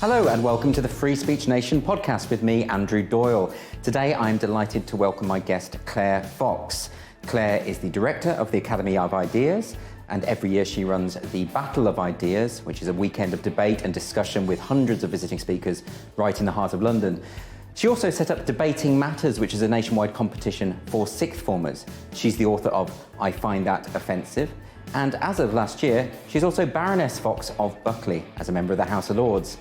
Hello and welcome to the Free Speech Nation podcast with me, Andrew Doyle. Today I'm delighted to welcome my guest, Claire Fox. Claire is the director of the Academy of Ideas, and every year she runs the Battle of Ideas, which is a weekend of debate and discussion with hundreds of visiting speakers right in the heart of London. She also set up Debating Matters, which is a nationwide competition for sixth formers. She's the author of I Find That Offensive. And as of last year, she's also Baroness Fox of Buckley as a member of the House of Lords.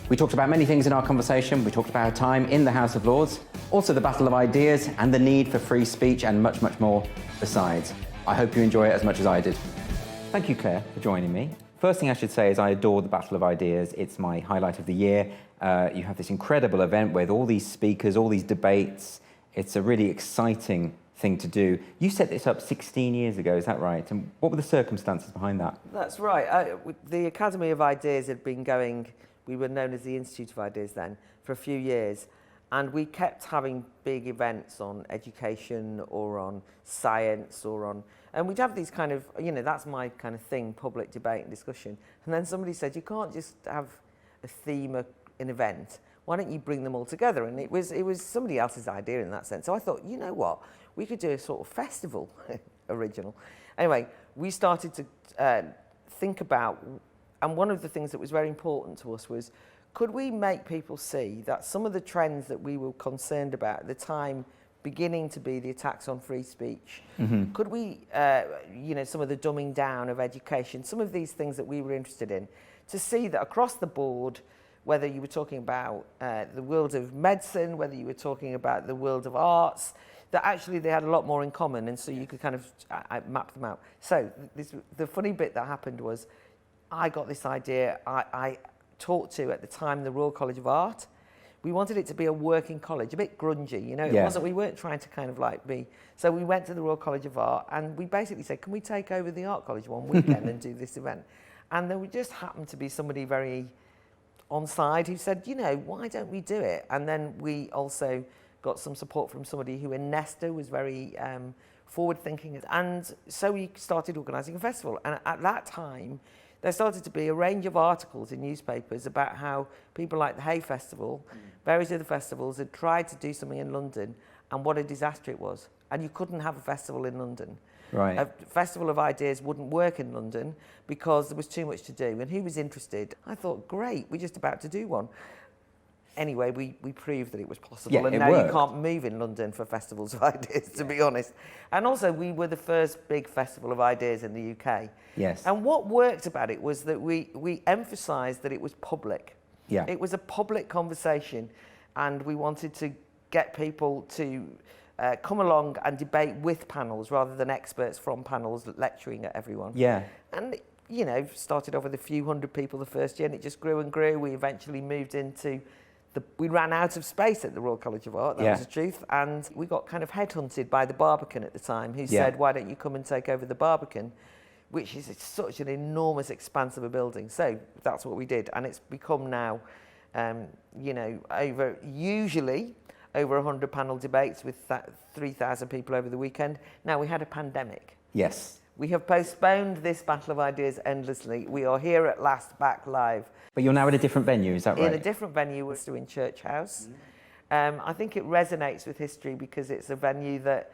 We talked about many things in our conversation. We talked about her time in the House of Lords, also the Battle of Ideas and the need for free speech and much, much more besides. I hope you enjoy it as much as I did. Thank you, Claire, for joining me. First thing I should say is I adore the Battle of Ideas. It's my highlight of the year. You have this incredible event with all these speakers, all these debates. It's a really exciting thing to do. You set this up 16 years ago, is that right? And what were the circumstances behind that? That's right. The Academy of Ideas had been going, we were known as the Institute of Ideas then, for a few years. And we kept having big events on education or on science and we'd have these kind of, that's my kind of thing, public debate and discussion. And then somebody said, you can't just have a theme, an event. Why don't you bring them all together? And it was somebody else's idea in that sense. So I thought, you know what, we could do a sort of festival, original. Anyway, we started to think about, and one of the things that was very important to us was, could we make people see that some of the trends that we were concerned about at the time, beginning to be the attacks on free speech, could we, some of the dumbing down of education, some of these things that we were interested in, to see that across the board, whether you were talking about the world of medicine, whether you were talking about the world of arts, that actually they had a lot more in common, and so you could kind of map them out. So the funny bit that happened was, I got this idea. I talked to, at the time, the Royal College of Art. We wanted it to be a working college, a bit grungy, It wasn't. We weren't trying to kind of like be. So we went to the Royal College of Art, and we basically said, "Can we take over the art college one weekend and do this event?" And there just happened to be somebody very on side who said, why don't we do it? And then we also got some support from somebody who in Nesta was very forward-thinking. And so we started organising a festival. And at that time, there started to be a range of articles in newspapers about how people like the Hay Festival, various other festivals, had tried to do something in London and what a disaster it was. And you couldn't have a festival in London. Right. A festival of ideas wouldn't work in London because there was too much to do. And who was interested? I thought, great, we're just about to do one. Anyway, we proved that it was possible. Yeah, and now worked. You can't move in London for festivals of ideas, to be honest. And also, we were the first big festival of ideas in the UK. Yes. And what worked about it was that we emphasised that it was public. Yeah. It was a public conversation, and we wanted to get people to come along and debate with panels rather than experts from panels lecturing at everyone. Yeah. And, started off with a few hundred people the first year, and it just grew and grew. We eventually moved into we ran out of space at the Royal College of Art, that was the truth, and we got kind of headhunted by the Barbican at the time, who said, why don't you come and take over the Barbican, which is such an enormous expanse of a building. So that's what we did, and it's become now, usually over 100 panel debates with 3,000 people over the weekend. Now, we had a pandemic. Yes. We have postponed this Battle of Ideas endlessly. We are here at last, back live. But you're now at a different venue, is that right? In a different venue, we're still in Church House. I think it resonates with history because it's a venue that,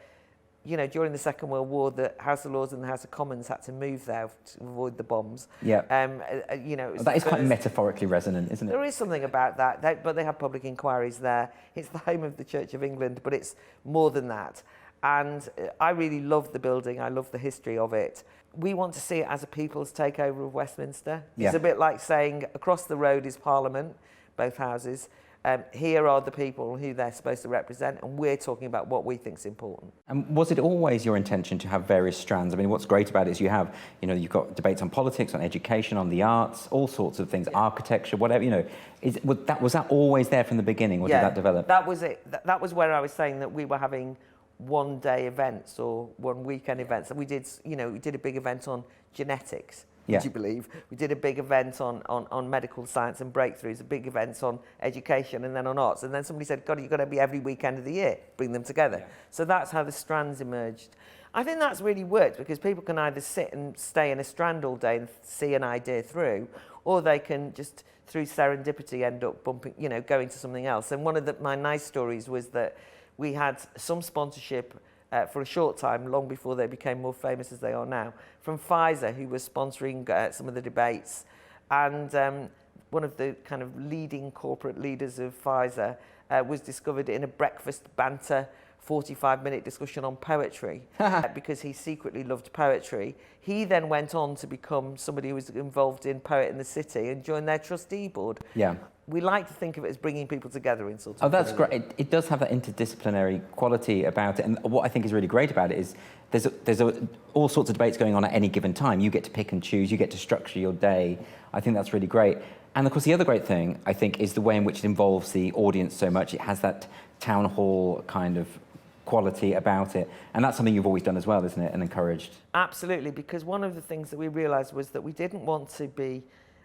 during the Second World War, the House of Lords and the House of Commons had to move there to avoid the bombs. Yeah. That is quite metaphorically resonant, isn't it? There is something about that, but they have public inquiries there. It's the home of the Church of England, but it's more than that. And I really love the building. I love the history of it. We want to see it as a people's takeover of Westminster. Yeah. It's a bit like saying across the road is Parliament, both houses. Here are the people who they're supposed to represent, and we're talking about what we think is important. And was it always your intention to have various strands? I mean, what's great about it is you've got debates on politics, on education, on the arts, all sorts of things, architecture, whatever, Was that always there from the beginning, or did that develop? That was it. That was where I was saying that we were having one-day events or one-weekend events. And we did a big event on genetics, would you believe? We did a big event on medical science and breakthroughs, a big event on education, and then on arts. And then somebody said, God, you've got to be every weekend of the year, bring them together. Yeah. So that's how the strands emerged. I think that's really worked because people can either sit and stay in a strand all day and see an idea through, or they can just through serendipity end up bumping, going to something else. And one of my nice stories was that we had some sponsorship for a short time, long before they became more famous as they are now, from Pfizer, who was sponsoring some of the debates. And one of the kind of leading corporate leaders of Pfizer was discovered in a breakfast banter 45-minute discussion on poetry because he secretly loved poetry. He then went on to become somebody who was involved in Poet in the City and joined their trustee board. Yeah. We like to think of it as bringing people together in sort of... Oh, that's great. It does have that interdisciplinary quality about it. And what I think is really great about it is there's all sorts of debates going on at any given time. You get to pick and choose. You get to structure your day. I think that's really great. And of course, the other great thing, I think, is the way in which it involves the audience so much. It has that town hall kind of quality about it. And that's something you've always done as well, isn't it? And encouraged. Absolutely, because one of the things that we realised was that we didn't want to be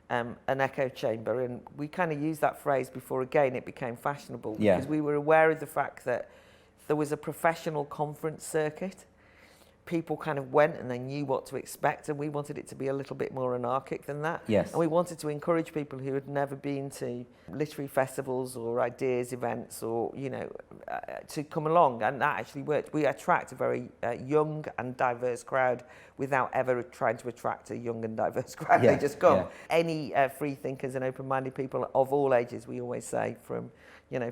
an echo chamber, and we kind of used that phrase before, again, it became fashionable, because we were aware of the fact that there was a professional conference circuit. People kind of went and they knew what to expect, and we wanted it to be a little bit more anarchic than that. Yes. And we wanted to encourage people who had never been to literary festivals or ideas events or, to come along, and that actually worked. We attract a very young and diverse crowd without ever trying to attract a young and diverse crowd. Yeah. They just come. Yeah. Any free thinkers and open-minded people of all ages, we always say, from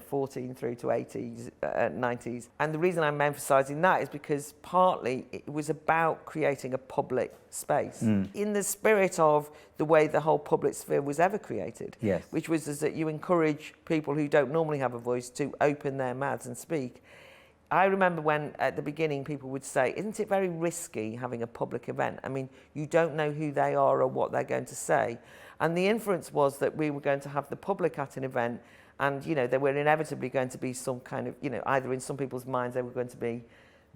14 through to 80s, 90s. And the reason I'm emphasising that is because partly it was about creating a public space in the spirit of the way the whole public sphere was ever created, yes. which was that you encourage people who don't normally have a voice to open their mouths and speak. I remember when at the beginning people would say, isn't it very risky having a public event? I mean, you don't know who they are or what they're going to say. And the inference was that we were going to have the public at an event, and, there were inevitably going to be some kind of, either in some people's minds they were going to be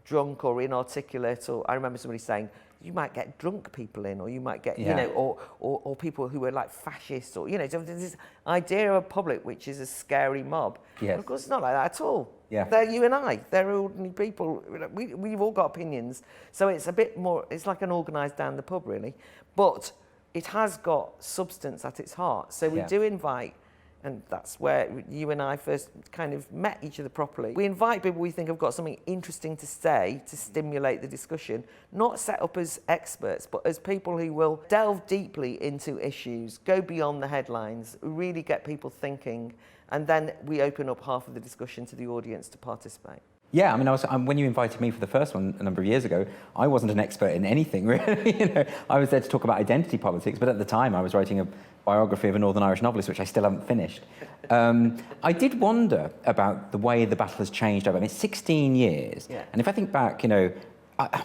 drunk or inarticulate, or I remember somebody saying, you might get drunk people in, or you might get, or people who were like fascists, or, so there's this idea of a public which is a scary mob. Yes. And of course, it's not like that at all. Yeah. They're you and I. They're ordinary people. We've all got opinions. So it's a bit more, it's like an organised down the pub, really. But it has got substance at its heart. So we do invite, and that's where you and I first kind of met each other properly. We invite people we think have got something interesting to say to stimulate the discussion, not set up as experts, but as people who will delve deeply into issues, go beyond the headlines, really get people thinking, and then we open up half of the discussion to the audience to participate. Yeah, I mean, when you invited me for the first one a number of years ago, I wasn't an expert in anything, really. I was there to talk about identity politics, but at the time I was writing a biography of a Northern Irish novelist, which I still haven't finished. I did wonder about the way the battle has changed over, 16 years. Yeah. And if I think back,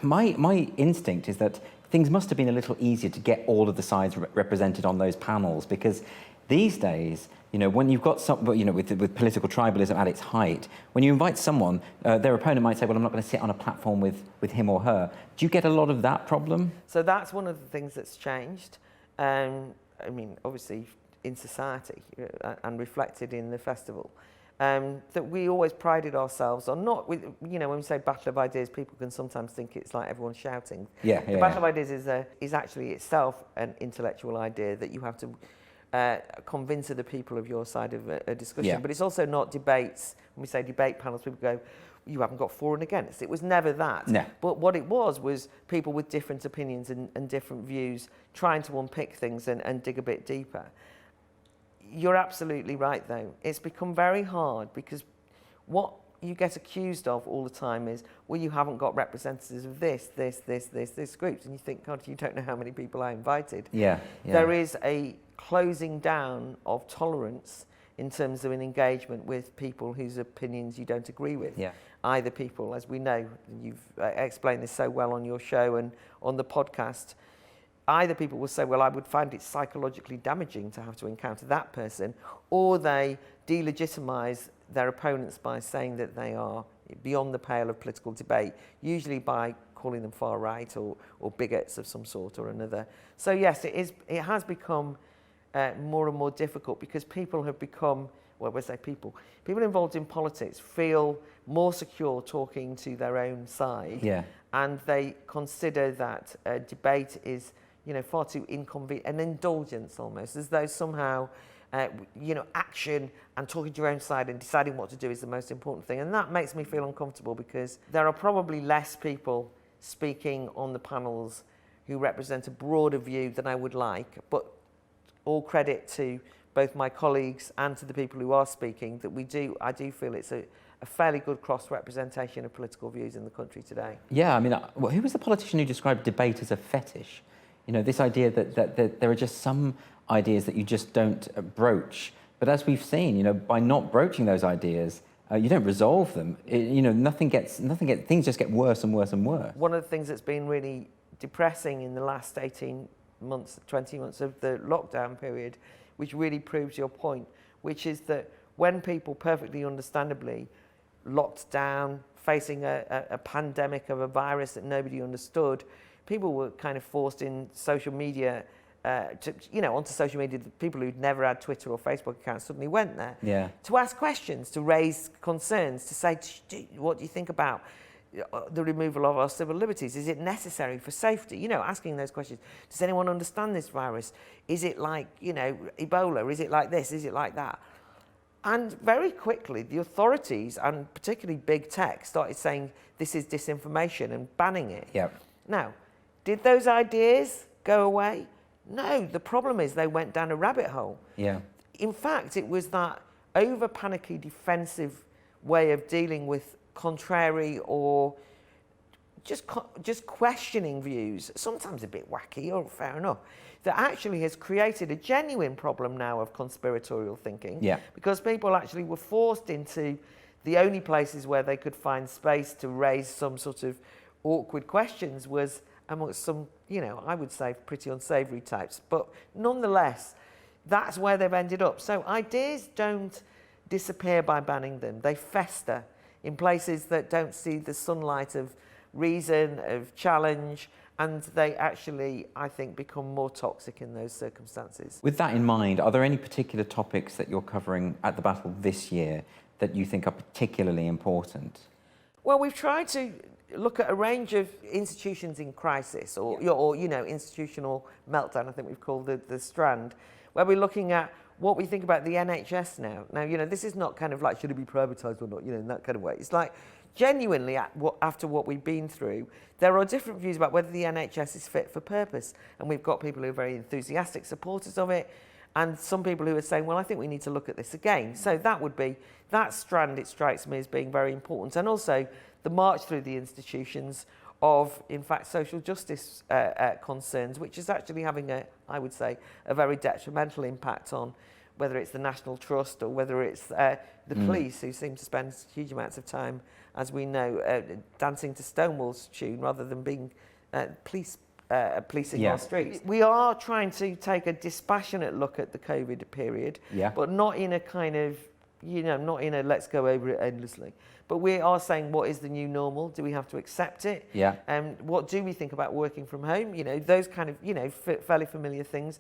my instinct is that things must have been a little easier to get all of the sides represented on those panels, because these days, when you've got some, with political tribalism at its height, when you invite someone, their opponent might say, well, I'm not going to sit on a platform with him or her. Do you get a lot of that problem? So that's one of the things that's changed. Obviously, in society and reflected in the festival, that we always prided ourselves on not with, when we say battle of ideas, people can sometimes think it's like everyone's shouting. The battle of ideas is actually itself an intellectual idea that you have to convince other people of your side of a discussion. But it's also not debates. When we say debate panels, people go, you haven't got for and against. It was never that. No. But what it was people with different opinions and different views trying to unpick things and dig a bit deeper. You're absolutely right, though. It's become very hard because what you get accused of all the time is, well, you haven't got representatives of this groups. And you think, God, you don't know how many people I invited. Yeah. There is a closing down of tolerance in terms of an engagement with people whose opinions you don't agree with. Yeah. Either people, as we know, you've explained this so well on your show and on the podcast, either people will say, well, I would find it psychologically damaging to have to encounter that person, or they delegitimise their opponents by saying that they are beyond the pale of political debate, usually by calling them far right or bigots of some sort or another. So yes, it has become more and more difficult because people have become, well, we say people involved in politics feel more secure talking to their own side, and they consider that debate is, far too inconvenient, an indulgence almost, as though somehow action and talking to your own side and deciding what to do is the most important thing. And that makes me feel uncomfortable because there are probably less people speaking on the panels who represent a broader view than I would like, but all credit to both my colleagues and to the people who are speaking that I do feel it's a fairly good cross-representation of political views in the country today. Yeah, I mean, who was the politician who described debate as a fetish? This idea that there are just some ideas that you just don't broach. But as we've seen, by not broaching those ideas, you don't resolve them. Things just get worse and worse and worse. One of the things that's been really depressing in the last 18 months, 20 months of the lockdown period, which really proves your point, which is that when people perfectly understandably locked down, facing a pandemic of a virus that nobody understood, people were kind of forced in social media, onto social media. The people who'd never had Twitter or Facebook accounts suddenly went there to ask questions, to raise concerns, to say, what do you think about the removal of our civil liberties? Is it necessary for safety? Asking those questions. Does anyone understand this virus? Is it like, Ebola? Is it like this? Is it like that? And very quickly, the authorities, and particularly big tech, started saying this is disinformation and banning it. Yep. Now, did those ideas go away? No, the problem is they went down a rabbit hole. Yeah. In fact, it was that over-panicky defensive way of dealing with contrary or just questioning views, sometimes a bit wacky, or fair enough, that actually has created a genuine problem now of conspiratorial thinking. Yeah. Because people actually were forced into the only places where they could find space to raise some sort of awkward questions was amongst some, I would say pretty unsavoury types. But nonetheless, that's where they've ended up. So ideas don't disappear by banning them. They fester in places that don't see the sunlight of reason, of challenge, and they actually, I think, become more toxic in those circumstances. With that in mind, are there any particular topics that you're covering at the Battle this year that you think are particularly important? Well, we've tried to look at a range of institutions in crisis, or institutional meltdown, I think we've called the strand, where we're looking at what we think about the NHS now. Now, this is not kind of like, should it be privatised or not, in that kind of way. It's like, genuinely, after what we've been through, there are different views about whether the NHS is fit for purpose. And we've got people who are very enthusiastic supporters of it, and some people who are saying, well, I think we need to look at this again. So that would be, that strand, it strikes me as being very important. And also the march through the institutions of, in fact, social justice concerns, which is actually having I would say, a very detrimental impact on whether it's the National Trust or whether it's the police, who seem to spend huge amounts of time, as we know, dancing to Stonewall's tune rather than being policing our streets. We are trying to take a dispassionate look at the COVID period, but not in a kind of, not in a let's go over it endlessly. But we are saying, what is the new normal? Do we have to accept it? Yeah. What do we think about working from home? Those kind of, fairly familiar things.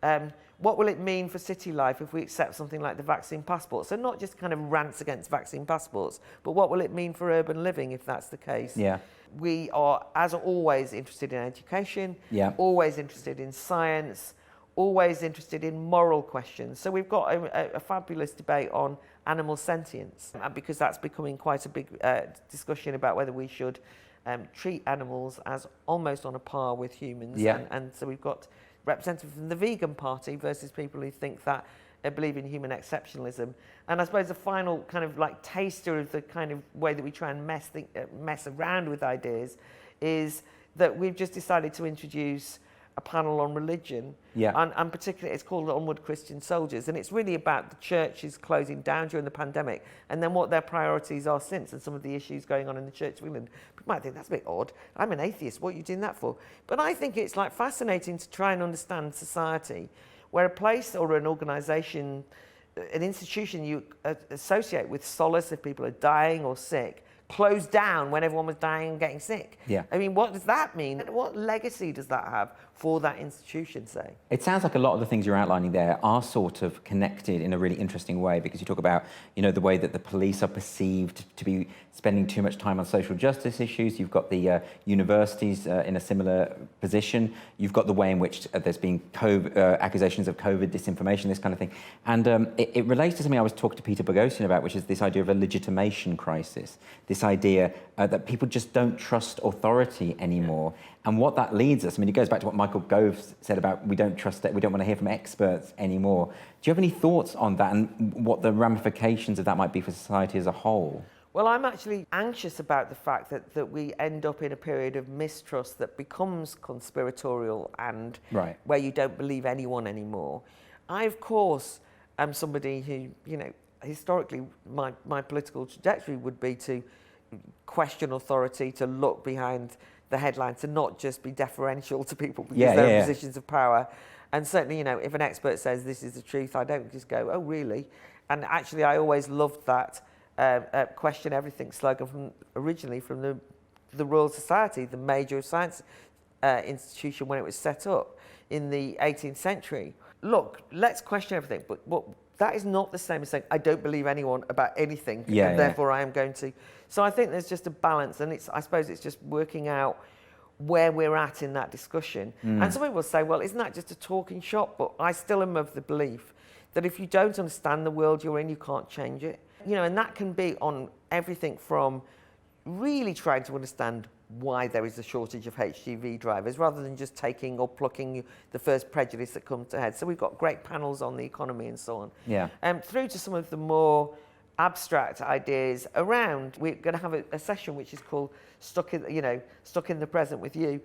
What will it mean for city life if we accept something like the vaccine passport? So not just kind of rants against vaccine passports, but what will it mean for urban living if that's the case? Yeah. We are, as always, interested in education, always interested in science, always interested in moral questions. So we've got a fabulous debate on animal sentience, because that's becoming quite a big discussion about whether we should treat animals as almost on a par with humans. And so we've got representatives from the vegan party versus people who think that believe in human exceptionalism. And I suppose the final kind of like taster of the kind of way that we try and mess around with ideas is that we've just decided to introduce a panel on religion, and particularly it's called Onward Christian Soldiers, and it's really about the churches closing down during the pandemic and then what their priorities are since, and some of the issues going on in the Church of England. People might think that's a bit odd. I'm an atheist, what are you doing that for? But I think it's like fascinating to try and understand society where a place or an organisation, an institution you associate with solace if people are dying or sick, closed down when everyone was dying and getting sick. Yeah. I mean, what does that mean? What legacy does that have for that institution, say. It sounds like a lot of the things you're outlining there are sort of connected in a really interesting way, because you talk about, the way that the police are perceived to be spending too much time on social justice issues. You've got the universities in a similar position. You've got the way in which there's been accusations of COVID disinformation, this kind of thing. And it relates to something I was talking to Peter Boghossian about, which is this idea of a legitimation crisis, this idea that people just don't trust authority anymore. And what that leads us, it goes back to what Michael Gove said about we don't trust it, we don't want to hear from experts anymore. Do you have any thoughts on that and what the ramifications of that might be for society as a whole? Well, I'm actually anxious about the fact that we end up in a period of mistrust that becomes conspiratorial and where you don't believe anyone anymore. I, of course, am somebody who, historically, my political trajectory would be to question authority, to look behind the headline, to not just be deferential to people because they're in positions of power. And certainly, if an expert says this is the truth, I don't just go, oh, really? And actually, I always loved that question everything slogan originally from the Royal Society, the major science institution when it was set up in the 18th century. Look, let's question everything, but that is not the same as saying, I don't believe anyone about anything, and therefore I am going to. So I think there's just a balance, and I suppose it's just working out where we're at in that discussion. And some people will say, well, isn't that just a talking shop? But I still am of the belief that if you don't understand the world you're in, you can't change it. And that can be on everything from really trying to understand why there is a shortage of HGV drivers, rather than just taking or plucking the first prejudice that comes to head. So we've got great panels on the economy and so on. Through to some of the more abstract ideas around. We're going to have a session which is called Stuck in the Present with You.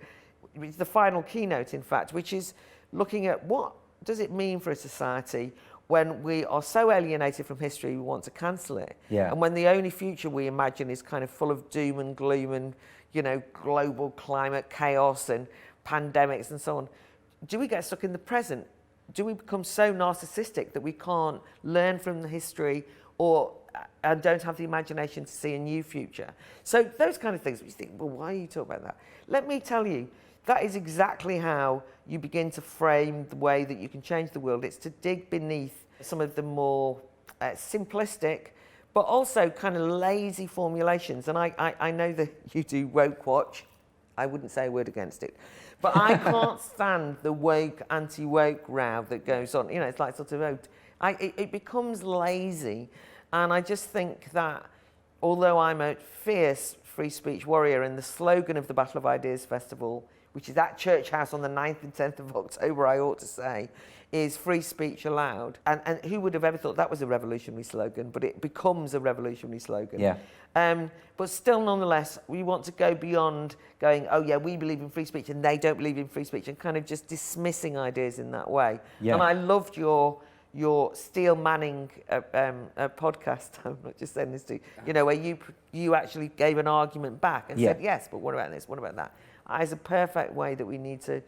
It's the final keynote, in fact, which is looking at what does it mean for a society when we are so alienated from history we want to cancel it. And when the only future we imagine is kind of full of doom and gloom and, global climate chaos and pandemics and so on. Do we get stuck in the present? Do we become so narcissistic that we can't learn from the history and don't have the imagination to see a new future? So those kind of things, you think, well, why are you talking about that? Let me tell you, that is exactly how you begin to frame the way that you can change the world. It's to dig beneath some of the more simplistic, but also kind of lazy formulations. And I know that you do woke watch. I wouldn't say a word against it. But I can't stand the woke, anti-woke row that goes on. It's like sort of, it becomes lazy. And I just think that although I'm a fierce free speech warrior, and the slogan of the Battle of Ideas Festival, which is at Church House on the 9th and 10th of October, I ought to say, is free speech allowed. And who would have ever thought that was a revolutionary slogan, but it becomes a revolutionary slogan. But still, nonetheless, we want to go beyond going, oh yeah, we believe in free speech and they don't believe in free speech, and kind of just dismissing ideas in that way. And I loved your Steel Manning podcast. I'm not just saying this to where you actually gave an argument back and said, yes, but what about this? What about that? It's a perfect way that we need to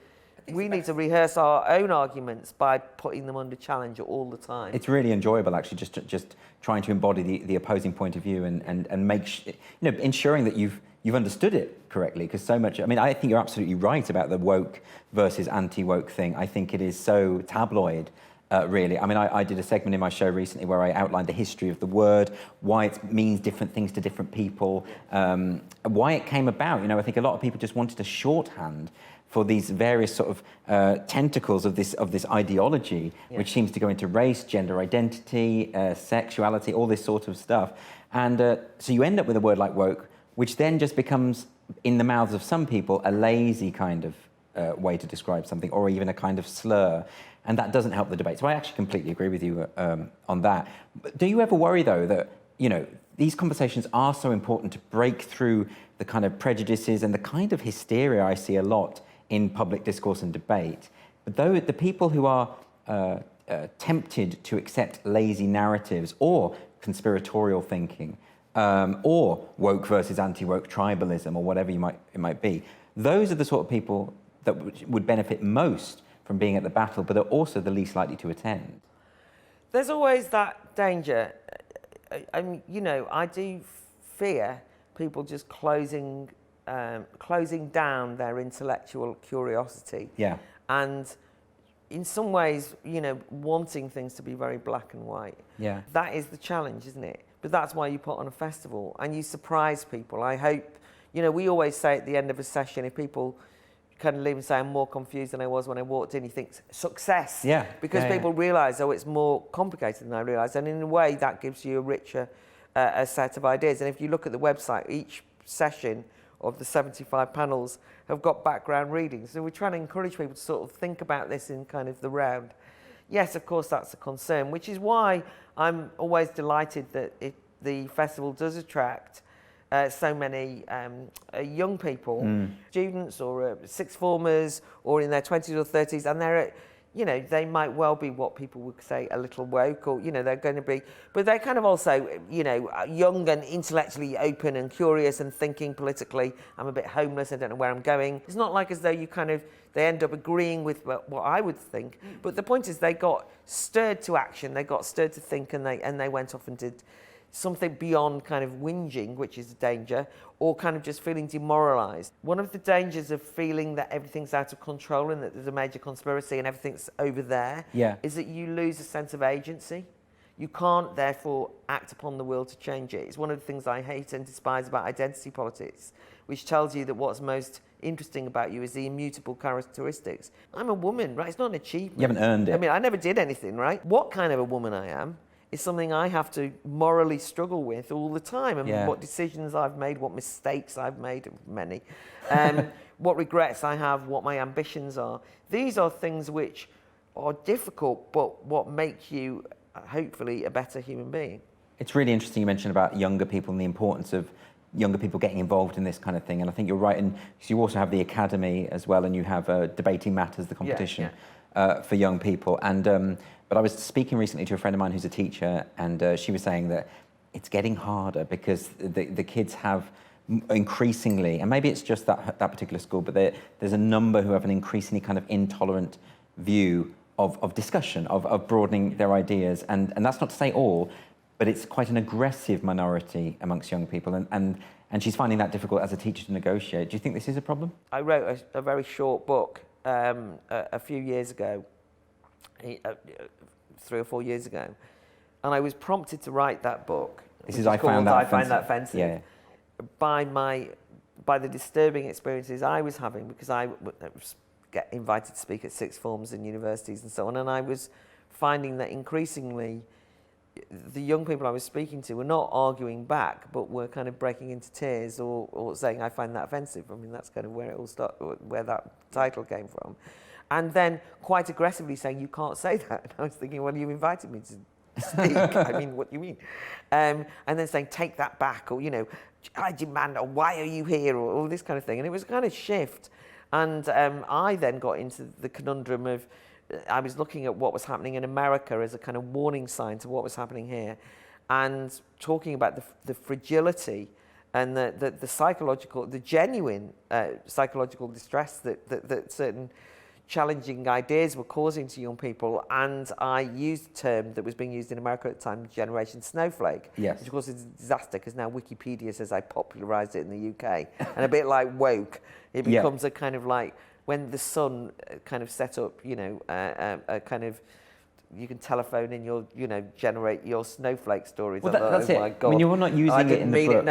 rehearse our own arguments by putting them under challenge all the time. It's really enjoyable, actually, just trying to embody the opposing point of view and make ensuring that you've understood it correctly, because so much. I think you're absolutely right about the woke versus anti-woke thing. I think it is so tabloid. Really. I did a segment in my show recently where I outlined the history of the word, why it means different things to different people, why it came about. I think a lot of people just wanted a shorthand for these various sort of tentacles of this ideology, which seems to go into race, gender identity, sexuality, all this sort of stuff. And so you end up with a word like woke, which then just becomes, in the mouths of some people, a lazy kind of way to describe something, or even a kind of slur. And that doesn't help the debate. So I actually completely agree with you on that. But do you ever worry, though, that, these conversations are so important to break through the kind of prejudices and the kind of hysteria I see a lot in public discourse and debate? But though the people who are tempted to accept lazy narratives or conspiratorial thinking, or woke versus anti-woke tribalism, or whatever it might be, those are the sort of people that would benefit most from being at the battle, but are also the least likely to attend. There's always that danger. I do fear people just closing down their intellectual curiosity. and in some ways, wanting things to be very black and white. Yeah. That is the challenge, isn't it? But that's why you put on a festival and you surprise people. I hope, we always say at the end of a session, if people kind of leave and say, I'm more confused than I was when I walked in, you think, success. Yeah. Because people realise, it's more complicated than I realised. And in a way, that gives you a richer a set of ideas. And if you look at the website, each session of the 75 panels have got background readings. So we're trying to encourage people to sort of think about this in kind of the round. Yes, of course, that's a concern, which is why I'm always delighted that the festival does attract so many young people, students or sixth formers or in their 20s or 30s, and they're they might well be what people would say a little woke, or they're going to be, but they're kind of also young and intellectually open and curious and thinking politically. I'm a bit homeless, I don't know where I'm going. It's not like as though they end up agreeing with what I would think, but the point is they got stirred to action, they got stirred to think, and they went off and did something beyond kind of whinging, which is a danger, or kind of just feeling demoralised. One of the dangers of feeling that everything's out of control and that there's a major conspiracy and everything's over there is that you lose a sense of agency. You can't, therefore, act upon the will to change it. It's one of the things I hate and despise about identity politics, which tells you that what's most interesting about you is the immutable characteristics. I'm a woman, right? It's not an achievement. You haven't earned it. I mean, I never did anything, right? What kind of a woman I am is something I have to morally struggle with all the time, and what decisions I've made, what mistakes I've made, many, what regrets I have, what my ambitions are. These are things which are difficult, but what make you, hopefully, a better human being. It's really interesting you mentioned about younger people and the importance of younger people getting involved in this kind of thing, and I think you're right, because you also have the academy as well, and you have Debating Matters, the competition for young people, and but I was speaking recently to a friend of mine who's a teacher, and she was saying that it's getting harder because the kids have increasingly, and maybe it's just that particular school, but there's a number who have an increasingly kind of intolerant view of discussion, of broadening their ideas, and that's not to say all, but it's quite an aggressive minority amongst young people, and she's finding that difficult as a teacher to negotiate. Do you think this is a problem? I wrote a very short book a few years ago, 3 or 4 years ago, and I was prompted to write that book. This is I Find That Offensive. By the disturbing experiences I was having, because I get invited to speak at sixth forms in universities and so on, and I was finding that increasingly the young people I was speaking to were not arguing back, but were kind of breaking into tears or saying, I find that offensive. I mean, that's kind of where it all started, where that title came from. And then quite aggressively saying, you can't say that. And I was thinking, well, you invited me to speak. I mean, what do you mean? And then saying, take that back, or, I demand, or why are you here, or all this kind of thing. And it was a kind of shift. And I then got into the conundrum of, I was looking at what was happening in America as a kind of warning sign to what was happening here, and talking about the fragility and the psychological, the genuine psychological distress that certain challenging ideas were causing to young people. And I used a term that was being used in America at the time, Generation Snowflake, yes. which of course is a disaster, because now Wikipedia says I popularised it in the UK. And a bit like woke, it becomes a kind of like, when the Sun kind of set up, a kind of, you can telephone and you'll, generate your snowflake stories. Well, that's it. I mean, you're not using it in the book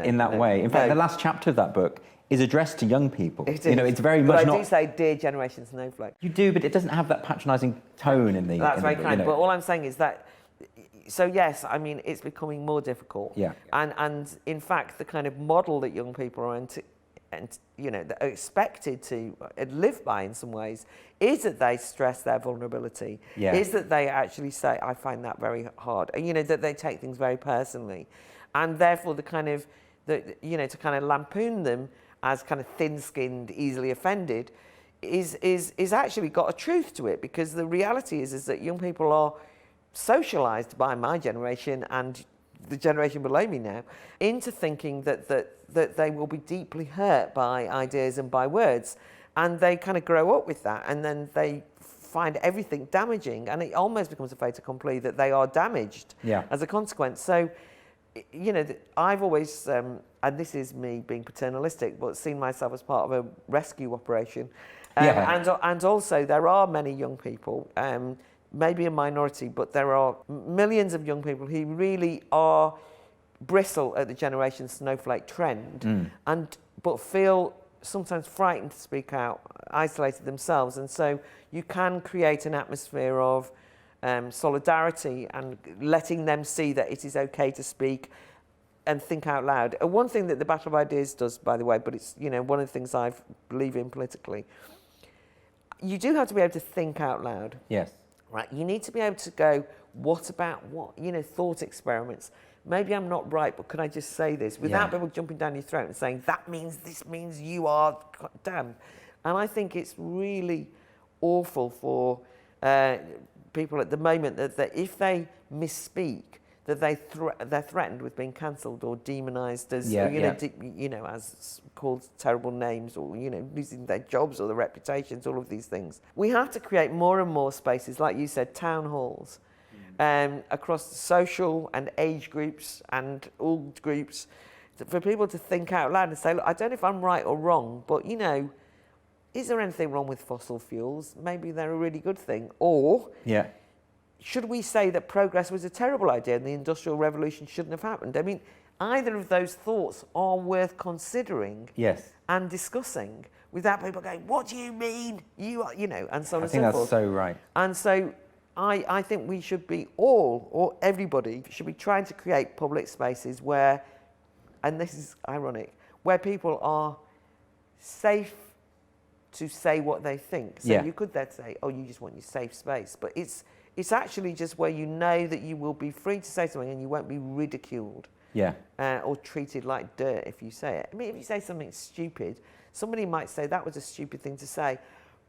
in that way. In fact, the last chapter of that book is addressed to young people. It is. It's very much not... I do say, dear Generation Snowflake. You do, but it doesn't have that patronising tone in the... That's very kind, but all I'm saying is that, so yes, I mean, it's becoming more difficult. Yeah. And in fact, the kind of model that young people are that are expected to live by in some ways is that they stress their vulnerability, is that they actually say, I find that very hard, and that they take things very personally, and therefore to kind of lampoon them as kind of thin-skinned, easily offended is actually got a truth to it, because the reality is that young people are socialised by my generation and the generation below me now into thinking that they will be deeply hurt by ideas and by words, and they kind of grow up with that, and then they find everything damaging, and it almost becomes a fait accompli that they are damaged as a consequence. So, I've always, and this is me being paternalistic, but seen myself as part of a rescue operation And also, there are many young people, maybe a minority, but there are millions of young people who really are bristle at the generation snowflake trend, but feel sometimes frightened to speak out, isolated themselves. And so you can create an atmosphere of solidarity and letting them see that it is okay to speak and think out loud. One thing that the Battle of Ideas does, by the way, but it's one of the things I believe in politically, you do have to be able to think out loud. Yes. Right, you need to be able to go, what about what? Thought experiments. Maybe I'm not right, but can I just say this? Without people jumping down your throat and saying, this means you are damned. And I think it's really awful for people at the moment that if they misspeak, that they're threatened with being cancelled or demonised as, as called terrible names, or losing their jobs or their reputations, all of these things. We have to create more and more spaces, like you said, town halls, across social and age groups and all groups, for people to think out loud and say, look, I don't know if I'm right or wrong, but is there anything wrong with fossil fuels? Maybe they're a really good thing. Or should we say that progress was a terrible idea and the Industrial Revolution shouldn't have happened? I mean, either of those thoughts are worth considering and discussing without people going, what do you mean? You are, and so on and so forth. I think that's so right. And so I think we should be everybody should be trying to create public spaces where, and this is ironic, where people are safe to say what they think. So you could then say, oh, you just want your safe space. But it's actually just where you know that you will be free to say something and you won't be ridiculed or treated like dirt if you say it. I mean, if you say something stupid, somebody might say that was a stupid thing to say.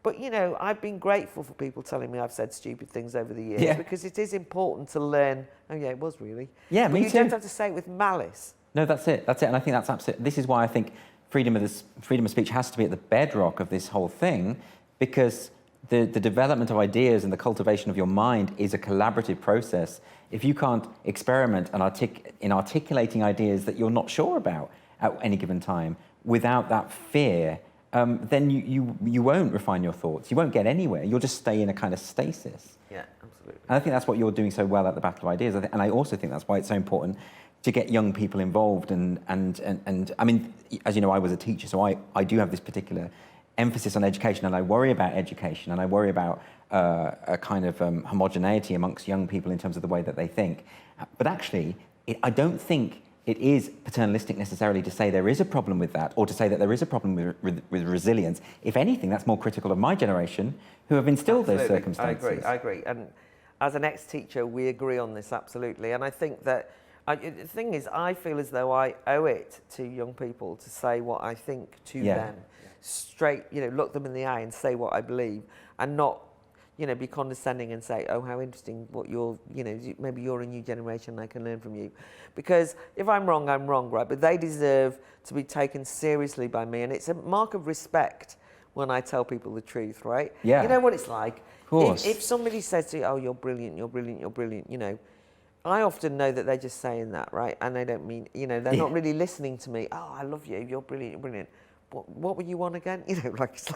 But, I've been grateful for people telling me I've said stupid things over the years because it is important to learn, oh, yeah, it was really. Yeah, but me you too. don't have to say it with malice. No, that's it. And I think that's absolutely... This is why I think freedom of speech has to be at the bedrock of this whole thing, because the development of ideas and the cultivation of your mind is a collaborative process. If you can't experiment in articulating ideas that you're not sure about at any given time without that fear, then you won't refine your thoughts. You won't get anywhere. You'll just stay in a kind of stasis. Yeah, absolutely. And I think that's what you're doing so well at the Battle of Ideas. And I also think that's why it's so important to get young people involved. And I mean, as you know, I was a teacher, so I do have this particular emphasis on education, and I worry about education, and I worry about a kind of homogeneity amongst young people in terms of the way that they think. But actually, I don't think it is paternalistic necessarily to say there is a problem with that, or to say that there is a problem with resilience. If anything, that's more critical of my generation, who have instilled those circumstances. I agree. And as an ex-teacher, we agree on this, absolutely. And I think that, the thing is, I feel as though I owe it to young people to say what I think to them. Straight, look them in the eye and say what I believe, and not, be condescending and say, oh, how interesting what you're, maybe you're a new generation and I can learn from you. Because if I'm wrong, right? But they deserve to be taken seriously by me. And it's a mark of respect when I tell people the truth, right? Yeah. You know what it's like? Of course. If somebody says to you, oh, you're brilliant, I often know that they're just saying that, right? And they don't mean, they're not really listening to me. Oh, I love you, you're brilliant. What were you on again? It's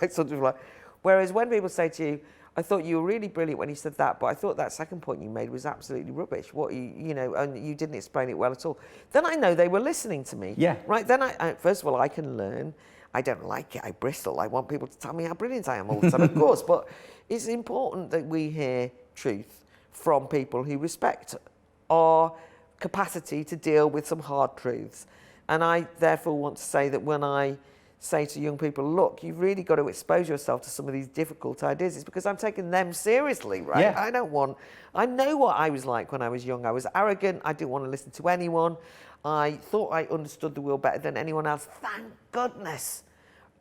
like sort of like... Whereas when people say to you, I thought you were really brilliant when you said that, but I thought that second point you made was absolutely rubbish. And you didn't explain it well at all. Then I know they were listening to me. Yeah. Right. Then I first of all, I can learn. I don't like it. I bristle. I want people to tell me how brilliant I am all the time, of course. But it's important that we hear truth from people who respect our capacity to deal with some hard truths. And I therefore want to say that when I say to young people, look, you've really got to expose yourself to some of these difficult ideas, it's because I'm taking them seriously, right? Yeah. I know what I was like when I was young. I was arrogant. I didn't want to listen to anyone. I thought I understood the world better than anyone else. Thank goodness.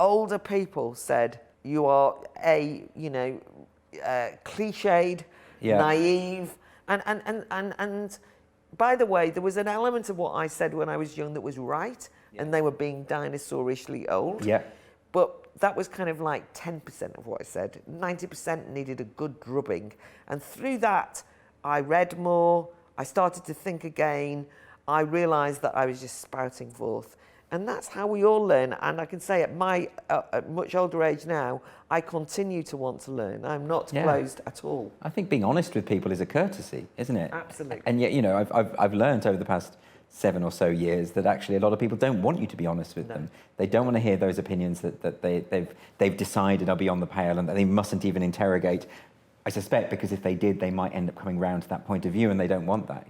Older people said, you are cliched, naive. And by the way, there was an element of what I said when I was young that was right, and they were being dinosaurishly old. Yeah. But that was kind of like 10% of what I said. 90% needed a good drubbing. And through that, I read more, I started to think again, I realised that I was just spouting forth. And that's how we all learn. And I can say at my much older age now, I continue to want to learn. I'm not closed at all. I think being honest with people is a courtesy, isn't it? Absolutely. And yet, I've learned over the past 7 or so years that actually a lot of people don't want you to be honest with them. They don't want to hear those opinions that they've decided are beyond the pale and that they mustn't even interrogate. I suspect because if they did, they might end up coming round to that point of view, and they don't want that,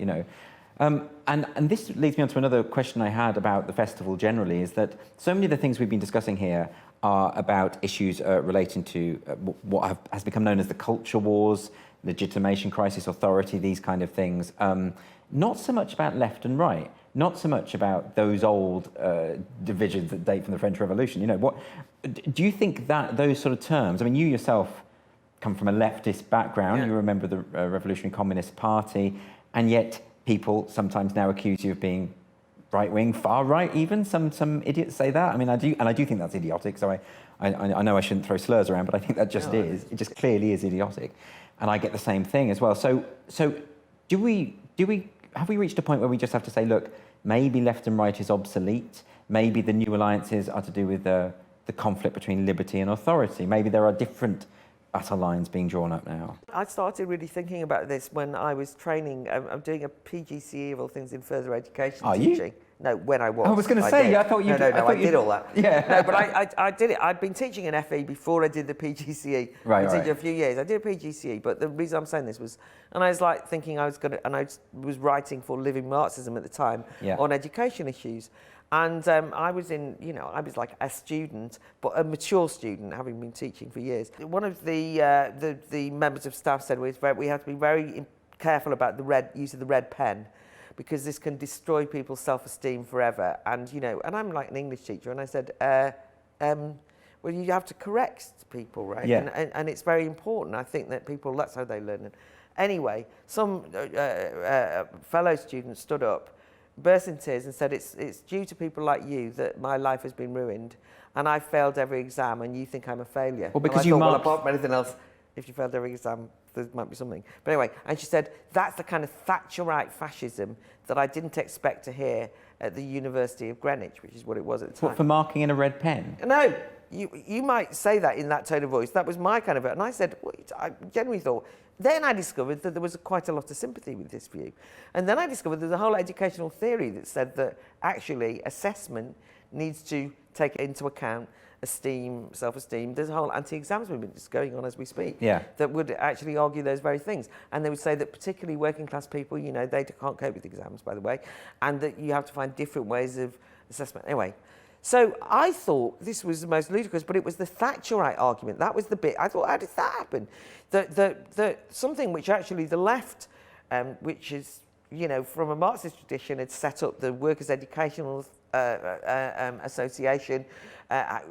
And this leads me on to another question I had about the festival generally, is that so many of the things we've been discussing here are about issues relating to what has become known as the culture wars, legitimation crisis, authority, these kind of things. Not so much about left and right, not so much about those old divisions that date from the French Revolution. What do you think that those sort of terms? I mean, you yourself come from a leftist background. Yeah. You remember the Revolutionary Communist Party, and yet people sometimes now accuse you of being right-wing, far-right even. Some idiots say that. I mean, I do think that's idiotic, so I know I shouldn't throw slurs around, but I think that just is. It just clearly is idiotic. And I get the same thing as well. So have we reached a point where we just have to say, look, maybe left and right is obsolete, maybe the new alliances are to do with the conflict between liberty and authority, maybe there are different battle lines being drawn up now? I started really thinking about this when I was training. I'm doing a PGCE of all things in further education teaching. You? No, when I was. I was going to say, I thought you. I did all that. Yeah. No, but I did it. I'd been teaching an FE before I did the PGCE. Right. I did it a few years. I did a PGCE, but the reason I'm saying this was, and I was like thinking I was writing for Living Marxism at the time on education issues. And I was like a student, but a mature student, having been teaching for years. One of the members of staff said we have to be very careful about the use of the red pen, because this can destroy people's self-esteem forever. And and I'm like an English teacher, and I said, well, you have to correct people, right? Yeah. And it's very important. I think that people, that's how they learn. Anyway, some fellow students stood up, burst in tears and said, it's due to people like you that my life has been ruined, and I failed every exam, and you think I'm a failure. Well, because well, apart from anything else, if you failed every exam, there might be something. But anyway, and she said, that's the kind of Thatcherite fascism that I didn't expect to hear at the University of Greenwich, which is what it was at the time. What, for marking in a red pen? No, you might say that in that tone of voice. That was my kind of it. And I said, I genuinely thought. Then I discovered that there was quite a lot of sympathy with this view. And then I discovered there's a whole educational theory that said that actually assessment needs to take into account esteem, self-esteem. There's a whole anti-exams movement that's going on as we speak that would actually argue those very things. And they would say that particularly working class people, they can't cope with exams, by the way, and that you have to find different ways of assessment. Anyway, so I thought this was the most ludicrous, but it was the Thatcherite argument. That was the bit. I thought, how did that happen? Something which actually the left, which is, from a Marxist tradition, had set up the Workers' Educational Association,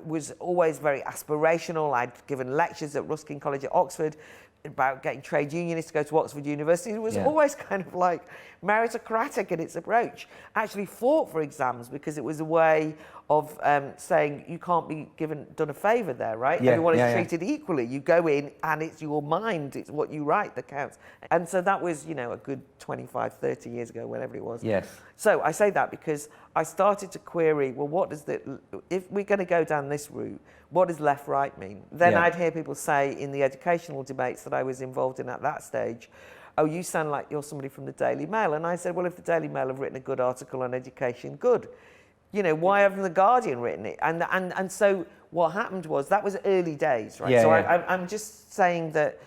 was always very aspirational. I'd given lectures at Ruskin College at Oxford about getting trade unionists to go to Oxford University. It was always kind of like meritocratic in its approach. Actually fought for exams because it was a way of saying you can't be done a favour there, right? Everyone is treated equally. You go in and it's your mind, it's what you write that counts. And so that was, a good 25, 30 years ago, whenever it was. Yes. So I say that because I started to query, well, if we're going to go down this route, what does left-right mean? Then I'd hear people say in the educational debates that I was involved in at that stage, oh, you sound like you're somebody from the Daily Mail. And I said, well, if the Daily Mail have written a good article on education, good. Why haven't the Guardian written it? And so what happened was, that was early days, right? I'm just saying that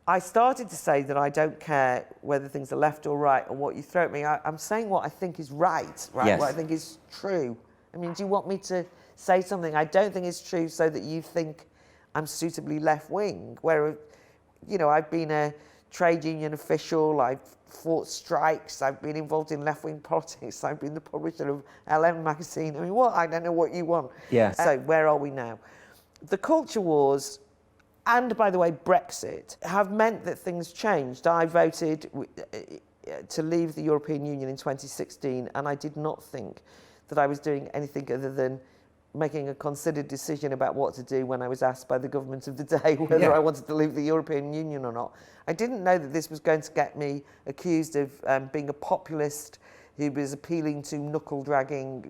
I started to say that I don't care whether things are left or right or what you throw at me. I'm saying what I think is right? Yes. What I think is true. I mean, do you want me to say something I don't think is true so that you think I'm suitably left-wing? Where, I've been a trade union official, I've fought strikes, I've been involved in left-wing politics, I've been the publisher of LM magazine. I mean, what? I don't know what you want. Yeah. So where are we now? The culture wars, and by the way, Brexit, have meant that things changed. I voted to leave the European Union in 2016, and I did not think that I was doing anything other than making a considered decision about what to do when I was asked by the government of the day whether I wanted to leave the European Union or not. I didn't know that this was going to get me accused of being a populist, who was appealing to knuckle-dragging,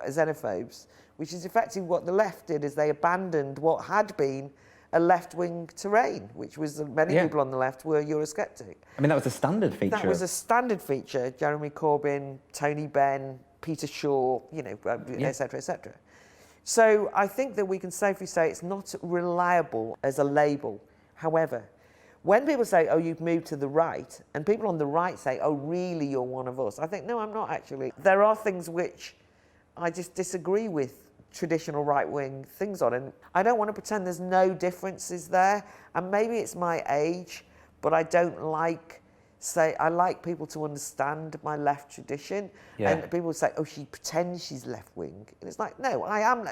xenophobes, which is effectively what the left did, is they abandoned what had been a left-wing terrain, which was that many people on the left were Eurosceptic. I mean, that was a standard feature. That was a standard feature. Jeremy Corbyn, Tony Benn, Peter Shaw, et cetera, et cetera. So I think that we can safely say it's not reliable as a label. However, when people say, oh, you've moved to the right, and people on the right say, oh, really, you're one of us, I think, no, I'm not actually. There are things which I just disagree with traditional right-wing things on, and I don't want to pretend there's no differences there, and maybe it's my age, but I don't like I like people to understand my left tradition, and people say, oh, she pretends she's left-wing, and it's like, no, I am,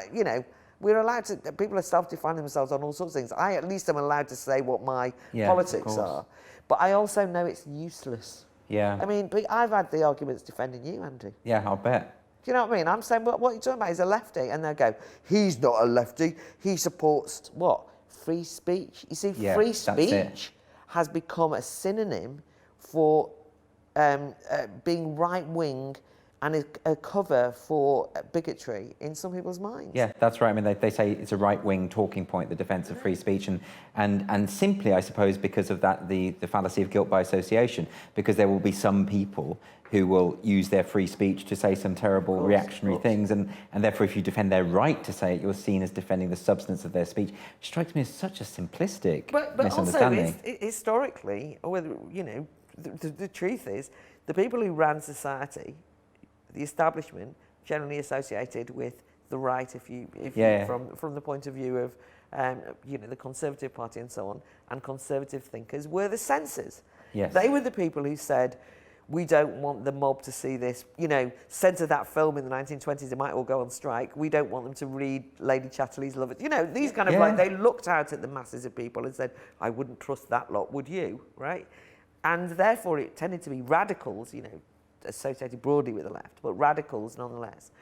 we're allowed to, people are self-defining themselves on all sorts of things. I at least am allowed to say what my politics are, but I also know it's useless. Yeah. I mean, I've had the arguments defending you, Andrew. Yeah, I'll bet. Do you know what I mean? I'm saying, well, what are you talking about? He's a lefty. And they'll go, he's not a lefty. He supports what? Free speech. You see, free speech has become a synonym for being right-wing and a cover for bigotry in some people's minds. Yeah, that's right. I mean, they say it's a right-wing talking point, the defence of free speech, and simply, I suppose, because of that, the fallacy of guilt by association, because there will be some people who will use their free speech to say some terrible reactionary things, and therefore, if you defend their right to say it, you're seen as defending the substance of their speech. It strikes me as such a simplistic misunderstanding. Also, historically, the truth is, the people who ran society, the establishment, generally associated with the right, from the point of view of the Conservative Party and so on, and conservative thinkers, were the censors. Yes. They were the people who said, we don't want the mob to see this, censor that film in the 1920s, they might all go on strike. We don't want them to read Lady Chatterley's Love It. These kind of they looked out at the masses of people and said, I wouldn't trust that lot, would you, right? And therefore it tended to be radicals, associated broadly with the left, but radicals nonetheless,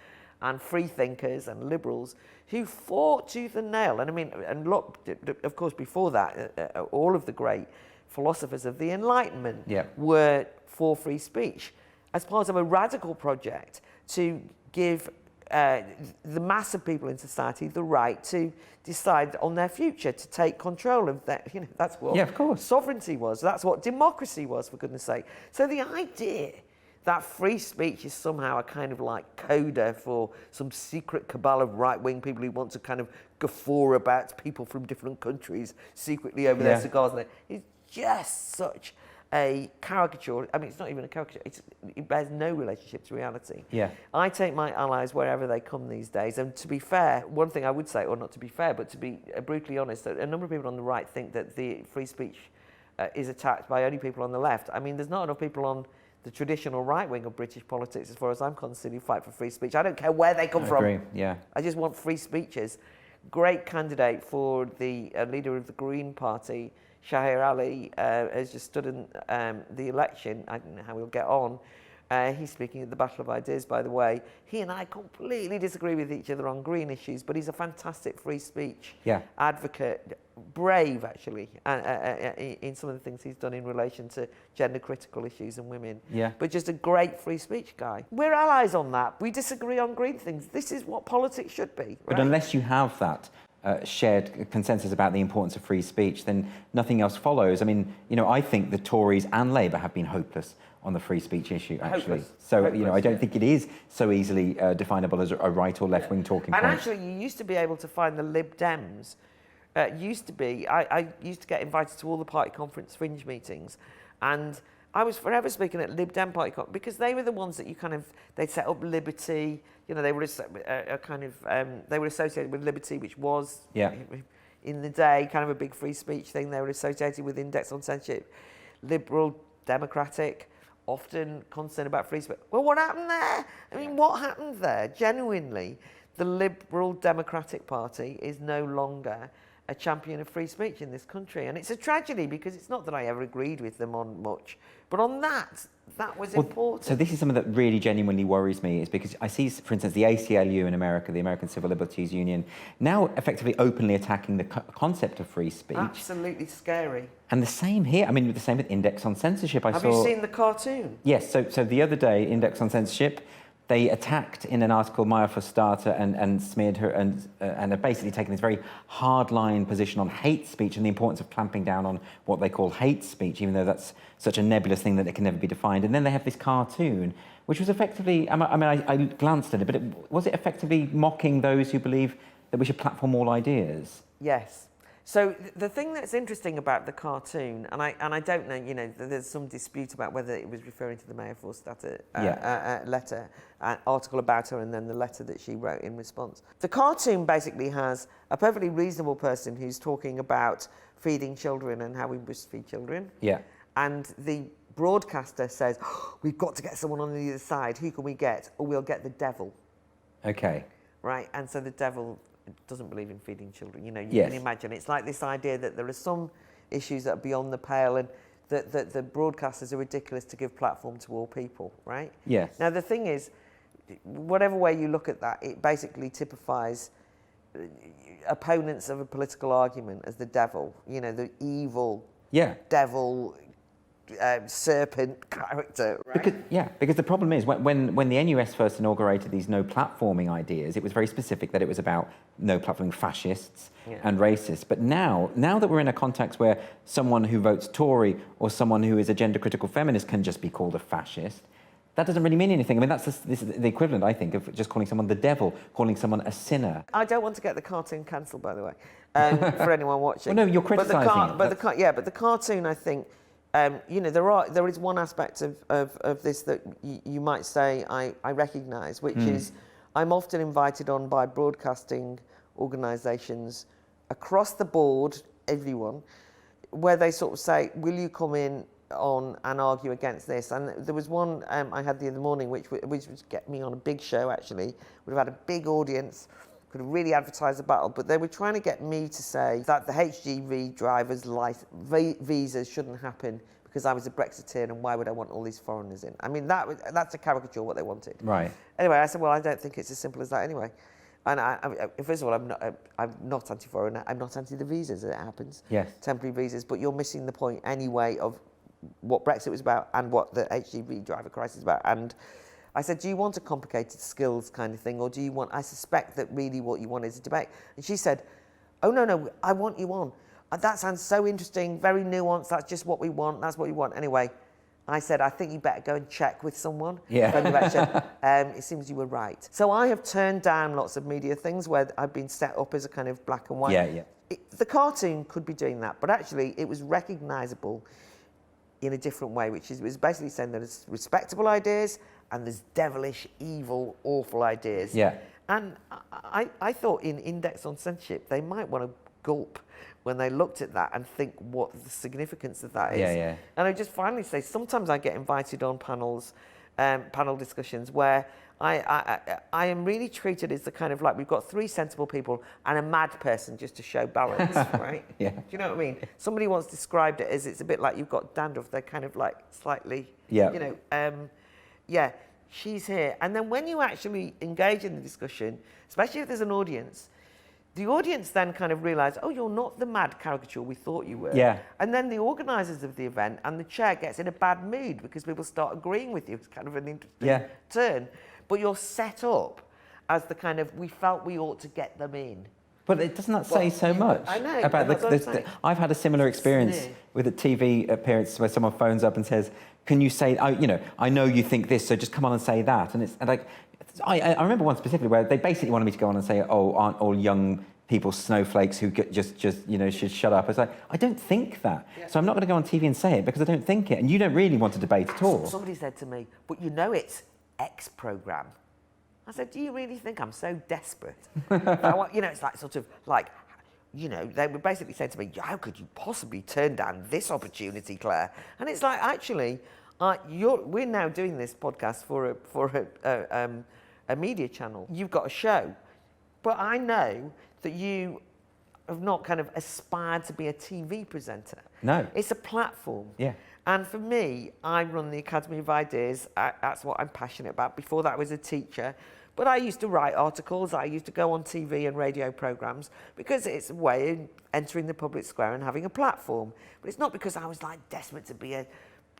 and free thinkers and liberals who fought tooth and nail. And I mean, and look, of course, before that, all of the great philosophers of the Enlightenment were for free speech as part of a radical project to give the mass of people in society the right to decide on their future, to take control of that. That's what sovereignty was. That's what democracy was, for goodness sake. So the idea that free speech is somehow a kind of like coda for some secret cabal of right-wing people who want to kind of guffaw about people from different countries secretly over their cigars, is just such a caricature. I mean, it's not even a caricature. It bears no relationship to reality. Yeah. I take my allies wherever they come these days. And to be fair, one thing I would say, or not to be fair, but to be brutally honest, that a number of people on the right think that the free speech is attacked by only people on the left. I mean, there's not enough people on the traditional right wing of British politics, as far as I'm concerned, who fight for free speech. I don't care where they come from. Agree. Yeah. I just want free speeches. Great candidate for the leader of the Green Party, Shahir Ali, has just stood in the election. I don't know how he'll get on. He's speaking at the Battle of Ideas, by the way. He and I completely disagree with each other on green issues, but he's a fantastic free speech advocate, brave, actually, in some of the things he's done in relation to gender-critical issues and women. Yeah. But just a great free speech guy. We're allies on that. We disagree on green things. This is what politics should be. Right? But unless you have that shared consensus about the importance of free speech, then nothing else follows. I mean, I think the Tories and Labour have been hopeless on the free speech issue, actually. I don't think it is so easily definable as a right or left-wing talking point. And actually, you used to be able to find the Lib Dems. I used to get invited to all the party conference fringe meetings, and I was forever speaking at Lib Dem party because they were the ones that they'd set up Liberty. They were they were associated with Liberty, which was in the day kind of a big free speech thing. They were associated with Index on Censorship, liberal, democratic, often concerned about free speech. Well, what happened there? I mean, what happened there? Genuinely, the Liberal Democratic Party is no longer a champion of free speech in this country. And it's a tragedy because it's not that I ever agreed with them on much, but on that was important. So this is something that really genuinely worries me, is because I see, for instance, the ACLU in America, the American Civil Liberties Union, now effectively openly attacking the concept of free speech. Absolutely scary. And the same here. I mean, the same with Index on Censorship. Have you seen the cartoon? Yes. So the other day, Index on Censorship, they attacked in an article Maya Forstater and smeared her and have basically taken this very hard-line position on hate speech and the importance of clamping down on what they call hate speech, even though that's such a nebulous thing that it can never be defined. And then they have this cartoon, which was effectively, I glanced at it, but was it effectively mocking those who believe that we should platform all ideas? Yes. So the thing that's interesting about the cartoon, and I don't know, you know, there's some dispute about whether it was referring to the Maya Forstater letter, article about her, and then the letter that she wrote in response. The cartoon basically has a perfectly reasonable person who's talking about feeding children and how we breastfeed children. Yeah. And the broadcaster says, oh, we've got to get someone on the other side. Who can we get? Or we'll get the devil. Okay. Right. And so the devil doesn't believe in feeding children. You know, you Yes. can imagine. It's like this idea that there are some issues that are beyond the pale and that the broadcasters are ridiculous to give platform to all people, right? Yes. Now, the thing is, whatever way you look at that, it basically typifies opponents of a political argument as the devil, you know, the evil devil, serpent character, right? Because the problem is when the NUS first inaugurated these no platforming ideas, it was very specific that it was about no platforming fascists and racists. But now that we're in a context where someone who votes Tory or someone who is a gender critical feminist can just be called a fascist, that doesn't really mean anything. I mean, this is the equivalent, I think, of just calling someone the devil, calling someone a sinner. I don't want to get the cartoon cancelled, by the way, for anyone watching. Well, no, you're criticising it. But the cartoon, I think, you know, there is one aspect of this that you might say I recognise, which is I'm often invited on by broadcasting organisations across the board, everyone, where they sort of say, will you come in on and argue against this? And there was one I had the other morning which would get me on a big show, actually, would have had a big audience, could have really advertised the battle, but they were trying to get me to say that the HGV drivers' visas shouldn't happen because I was a Brexiteer and why would I want all these foreigners in? I mean, that's a caricature of what they wanted. Right. Anyway, I said, well, I don't think it's as simple as that anyway. And first of all, I'm not anti-foreigner, I'm not anti the visas, as it happens. Yes. Temporary visas, but you're missing the point anyway of what Brexit was about and what the HGV driver crisis is about. And I said, do you want a complicated skills kind of thing, or do you want, I suspect that really what you want is a debate. And she said, oh, no, I want you on. That sounds so interesting, very nuanced, that's just what we want, that's what we want. Anyway, I said, I think you better go and check with someone. Yeah. It seems you were right. So I have turned down lots of media things where I've been set up as a kind of black and white. Yeah. The cartoon could be doing that, but actually it was recognisable in a different way, which is, it was basically saying that there's respectable ideas and there's devilish, evil, awful ideas. Yeah. And I thought in Index on Censorship, they might want to gulp when they looked at that and think what the significance of that is. Yeah. And I just finally say, sometimes I get invited on panels, panel discussions where I am really treated as the kind of like, we've got three sensible people and a mad person just to show balance, right? Yeah. Do you know what I mean? Somebody once described it as it's a bit like you've got dandruff, they're kind of like slightly, you know, she's here. And then when you actually engage in the discussion, especially if there's an audience, the audience then kind of realise, oh, you're not the mad caricature we thought you were. Yeah. And then the organisers of the event and the chair gets in a bad mood because people start agreeing with you. It's kind of an interesting turn. But you're set up as the kind of, we felt we ought to get them in. But it doesn't say so much. I know. About I've had a similar experience with a TV appearance where someone phones up and says, can you say, I know you think this, so just come on and say that. And I remember one specifically where they basically wanted me to go on and say, oh, aren't all young people snowflakes who just should shut up. I was like, I don't think that. Yeah. So I'm not going to go on TV and say it because I don't think it. And you don't really want to debate at all. Somebody said to me, but you know it's X programme. I said, do you really think I'm so desperate? It's like sort of like, they were basically saying to me, how could you possibly turn down this opportunity, Claire? And it's like, actually, we're now doing this podcast for a media channel. You've got a show, but I know that you have not kind of aspired to be a TV presenter. No. It's a platform. Yeah. And for me, I run the Academy of Ideas. That's what I'm passionate about. Before that, I was a teacher. But I used to write articles. I used to go on TV and radio programmes because it's a way of entering the public square and having a platform. But it's not because I was like desperate to be a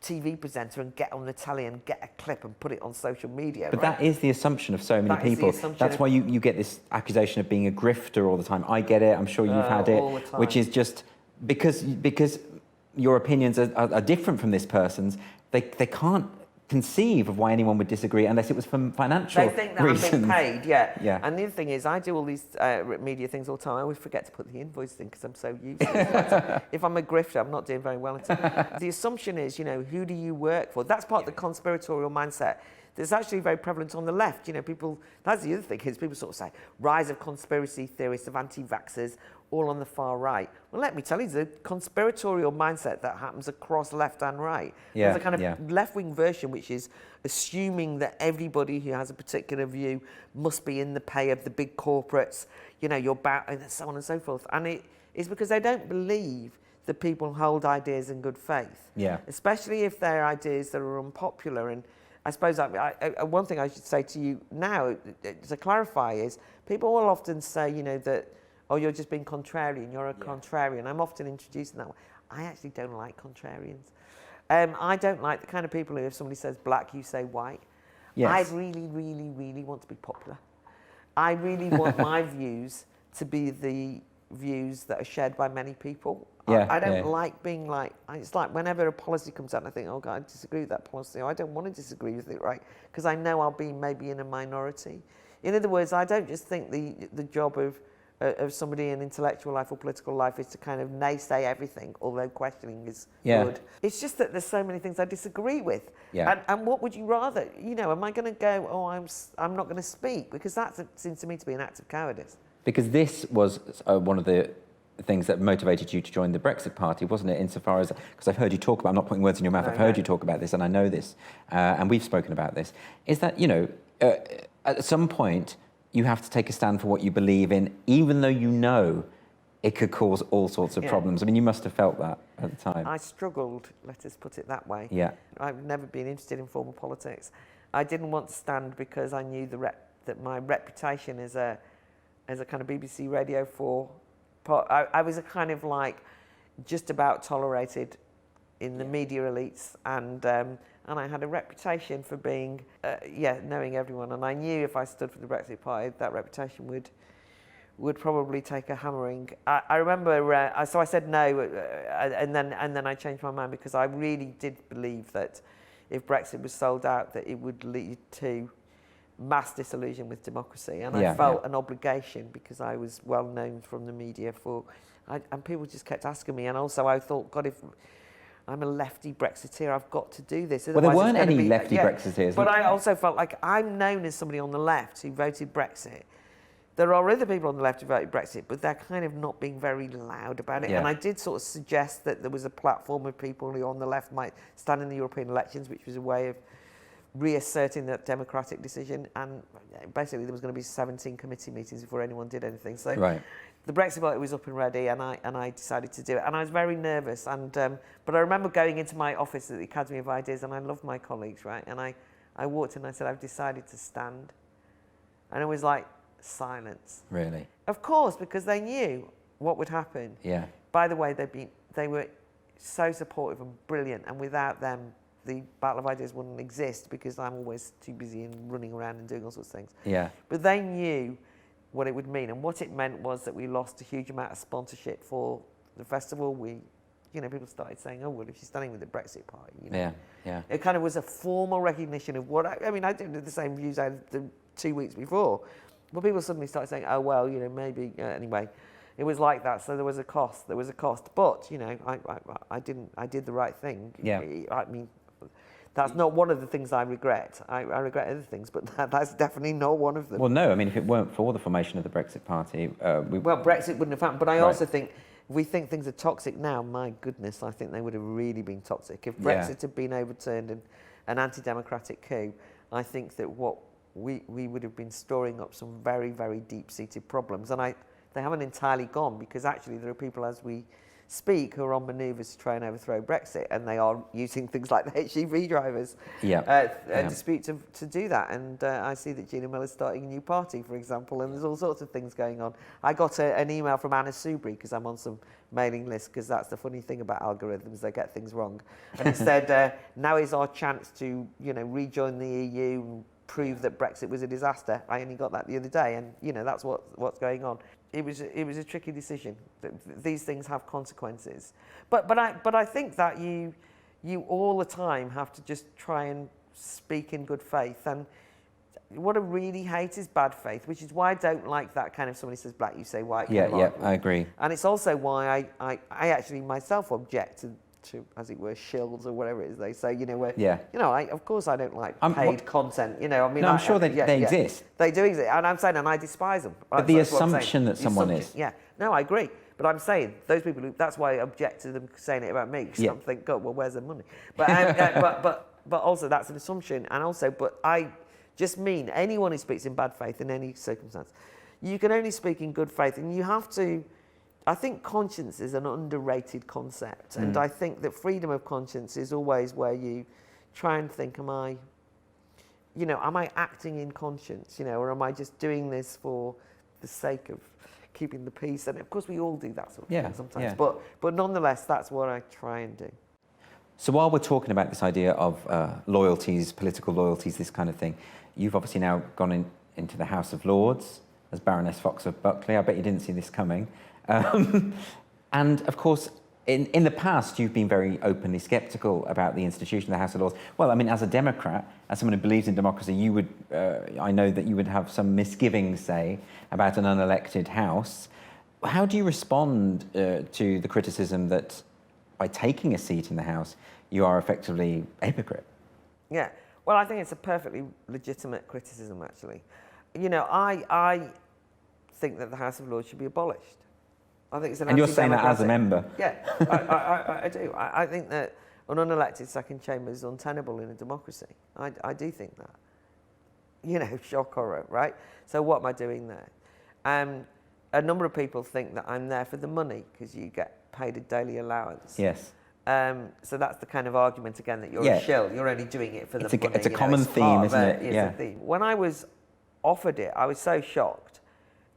TV presenter and get on the telly and get a clip and put it on social media. But right? that is the assumption of so many people. That's why you get this accusation of being a grifter all the time. I get it. I'm sure you've had it, all the time. which is just because your opinions are different from this person's. They can't conceive of why anyone would disagree unless it was for financial reasons. They think that I'm being paid, yeah. Yeah. And the other thing is, I do all these media things all the time. I always forget to put the invoice in because I'm so used to it. If I'm a grifter, I'm not doing very well at it. The assumption is, who do you work for? That's part of the conspiratorial mindset. That's actually very prevalent on the left. People, that's the other thing, is people sort of say, rise of conspiracy theorists, of anti-vaxxers, all on the far right. Well, let me tell you, the conspiratorial mindset that happens across left and right. Yeah, There's a kind of left-wing version, which is assuming that everybody who has a particular view must be in the pay of the big corporates, you're bound, and so on and so forth. And it is because they don't believe that people hold ideas in good faith. Yeah. Especially if they're ideas that are unpopular. And I suppose one thing I should say to you now, to clarify, is people will often say, that, oh, you're just being contrarian, you're a contrarian. I'm often introduced in that way. I actually don't like contrarians. I don't like the kind of people who, if somebody says black, you say white. Yes. I really, really, really want to be popular. I really want my views to be the views that are shared by many people. I don't like being like, it's like whenever a policy comes out and I think, oh God, I disagree with that policy, or I don't want to disagree with it, right? Because I know I'll be maybe in a minority. In other words, I don't just think the job of somebody in intellectual life or political life is to kind of naysay everything, although questioning is good. It's just that there's so many things I disagree with. Yeah. And what would you rather? Am I going to go, oh, I'm not going to speak? Because that seems to me to be an act of cowardice. Because this was one of the things that motivated you to join the Brexit Party, wasn't it? Insofar as, because I've heard you talk about, I'm not putting words in your mouth, I've heard you talk about this, and I know this, and we've spoken about this, is that, at some point, you have to take a stand for what you believe in, even though you know it could cause all sorts of problems. I mean, you must have felt that at the time. I struggled, let us put it that way. Yeah. I've never been interested in formal politics. I didn't want to stand because I knew that my reputation as a kind of BBC Radio 4, I was a kind of like just about tolerated in the media elites, and I had a reputation for being, knowing everyone. And I knew if I stood for the Brexit Party, that reputation would probably take a hammering. I remember, so I said no, and then I changed my mind because I really did believe that if Brexit was sold out, that it would lead to mass disillusion with democracy. And I felt an obligation because I was well known from the media and people just kept asking me. And also I thought, God, if I'm a lefty Brexiteer, I've got to do this. Well, there weren't any lefty Brexiteers. But I also felt like I'm known as somebody on the left who voted Brexit. There are other people on the left who voted Brexit, but they're kind of not being very loud about it. Yeah. And I did sort of suggest that there was a platform of people who on the left might stand in the European elections, which was a way of reasserting that democratic decision. And basically there was going to be 17 committee meetings before anyone did anything. So the Brexit vote was up and ready, and I decided to do it. And I was very nervous. But I remember going into my office at the Academy of Ideas, and I loved my colleagues, right? And I walked in and I said, I've decided to stand. And it was like silence. Really? Of course, because they knew what would happen. Yeah. By the way, they were so supportive and brilliant, and without them, the Battle of Ideas wouldn't exist because I'm always too busy and running around and doing all sorts of things. Yeah. But they knew what it would mean, and what it meant was that we lost a huge amount of sponsorship for the festival. People started saying, "Oh, well, if she's standing with the Brexit Party," Yeah. It kind of was a formal recognition of what I did the same views I had the 2 weeks before, but people suddenly started saying, "Oh, well, maybe anyway." It was like that, so there was a cost. But I did the right thing. Yeah. I mean, that's not one of the things I regret. I regret other things, but that's definitely not one of them. Well, no, I mean, if it weren't for the formation of the Brexit Party... Brexit wouldn't have happened, but I also think, if we think things are toxic now, my goodness, I think they would have really been toxic. If Brexit had been overturned and an anti-democratic coup, I think that we would have been storing up some very, very deep-seated problems. And they haven't entirely gone, because actually there are people as we speak who are on manoeuvres to try and overthrow Brexit, and they are using things like the HGV drivers dispute to do that. And I see that Gina Miller's starting a new party, for example, and there's all sorts of things going on. I got an email from Anna Soubry, because I'm on some mailing list, because that's the funny thing about algorithms, they get things wrong. And it said, now is our chance to, rejoin the EU and prove that Brexit was a disaster. I only got that the other day, and that's what's going on. It was a tricky decision. These things have consequences, but I think that you all the time have to just try and speak in good faith. And what I really hate is bad faith, which is why I don't like that kind of somebody says black, you say white. Yeah, I agree. And it's also why I actually myself object to, as it were, shills or whatever it is they say, of course I don't like paid content, I'm sure they exist. They do exist, and I'm saying, and I despise them. But the assumption that someone is. Yeah, no, I agree. But I'm saying, those people that's why I object to them saying it about me, because I'm thinking, God, well, where's the money? But, but also that's an assumption, and also, but I just mean anyone who speaks in bad faith in any circumstance, you can only speak in good faith, and you have to. I think conscience is an underrated concept, and I think that freedom of conscience is always where you try and think, am I acting in conscience, or am I just doing this for the sake of keeping the peace? And of course we all do that sort of thing sometimes, but nonetheless, that's what I try and do. So while we're talking about this idea of loyalties, political loyalties, this kind of thing, you've obviously now gone into the House of Lords as Baroness Fox of Buckley. I bet you didn't see this coming. And of course, in the past, you've been very openly sceptical about the institution of the House of Lords. Well, I mean, as a Democrat, as someone who believes in democracy, you would, I know that you would have some misgivings, say, about an unelected House. How do you respond to the criticism that by taking a seat in the House, you are effectively a hypocrite? Yeah, well, I think it's a perfectly legitimate criticism, actually. I think that the House of Lords should be abolished. I think it's an and you're saying that as a member? Yeah, I do. I think that an unelected second chamber is untenable in a democracy. I do think that. Shock horror, right? So what am I doing there? A number of people think that I'm there for the money, because you get paid a daily allowance. Yes. So that's the kind of argument, again, that you're a shill. You're only doing it for the money. It's a common theme, isn't it? It's a theme. When I was offered it, I was so shocked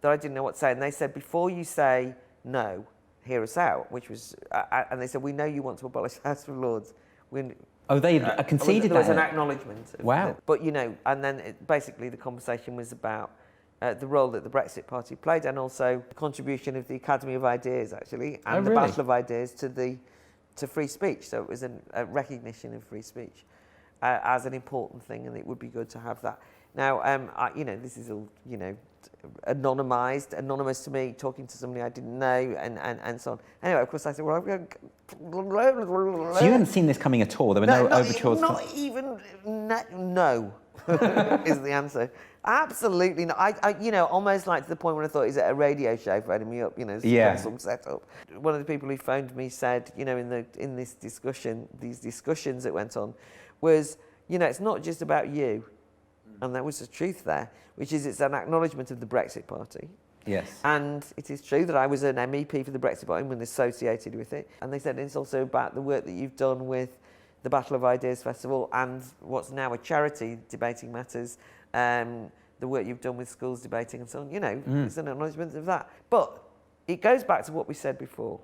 that I didn't know what to say. And they said, before you say no, hear us out, which was, and they said, we know you want to abolish the House of Lords. They conceded that? There was an acknowledgement. Wow. But, and then basically the conversation was about the role that the Brexit Party played, and also the contribution of the Academy of Ideas, actually, and the Battle of Ideas to free speech. So it was a recognition of free speech as an important thing, and it would be good to have that. Now, this is all, anonymous to me, talking to somebody I didn't know, and so on. Anyway, of course, I said, well, I'm going to... So you hadn't seen this coming at all? There were no overtures? Not even... No, is the answer. Absolutely not. I almost like to the point when I thought, is it a radio show phoning me up? Some setup. One of the people who phoned me said, in this discussion, these discussions that went on, was, it's not just about you. And there was the truth there, which is it's an acknowledgement of the Brexit Party. Yes. And it is true that I was an MEP for the Brexit Party and associated with it. And they said it's also about the work that you've done with the Battle of Ideas Festival and what's now a charity, Debating Matters, the work you've done with schools debating and so on. It's an acknowledgement of that. But it goes back to what we said before.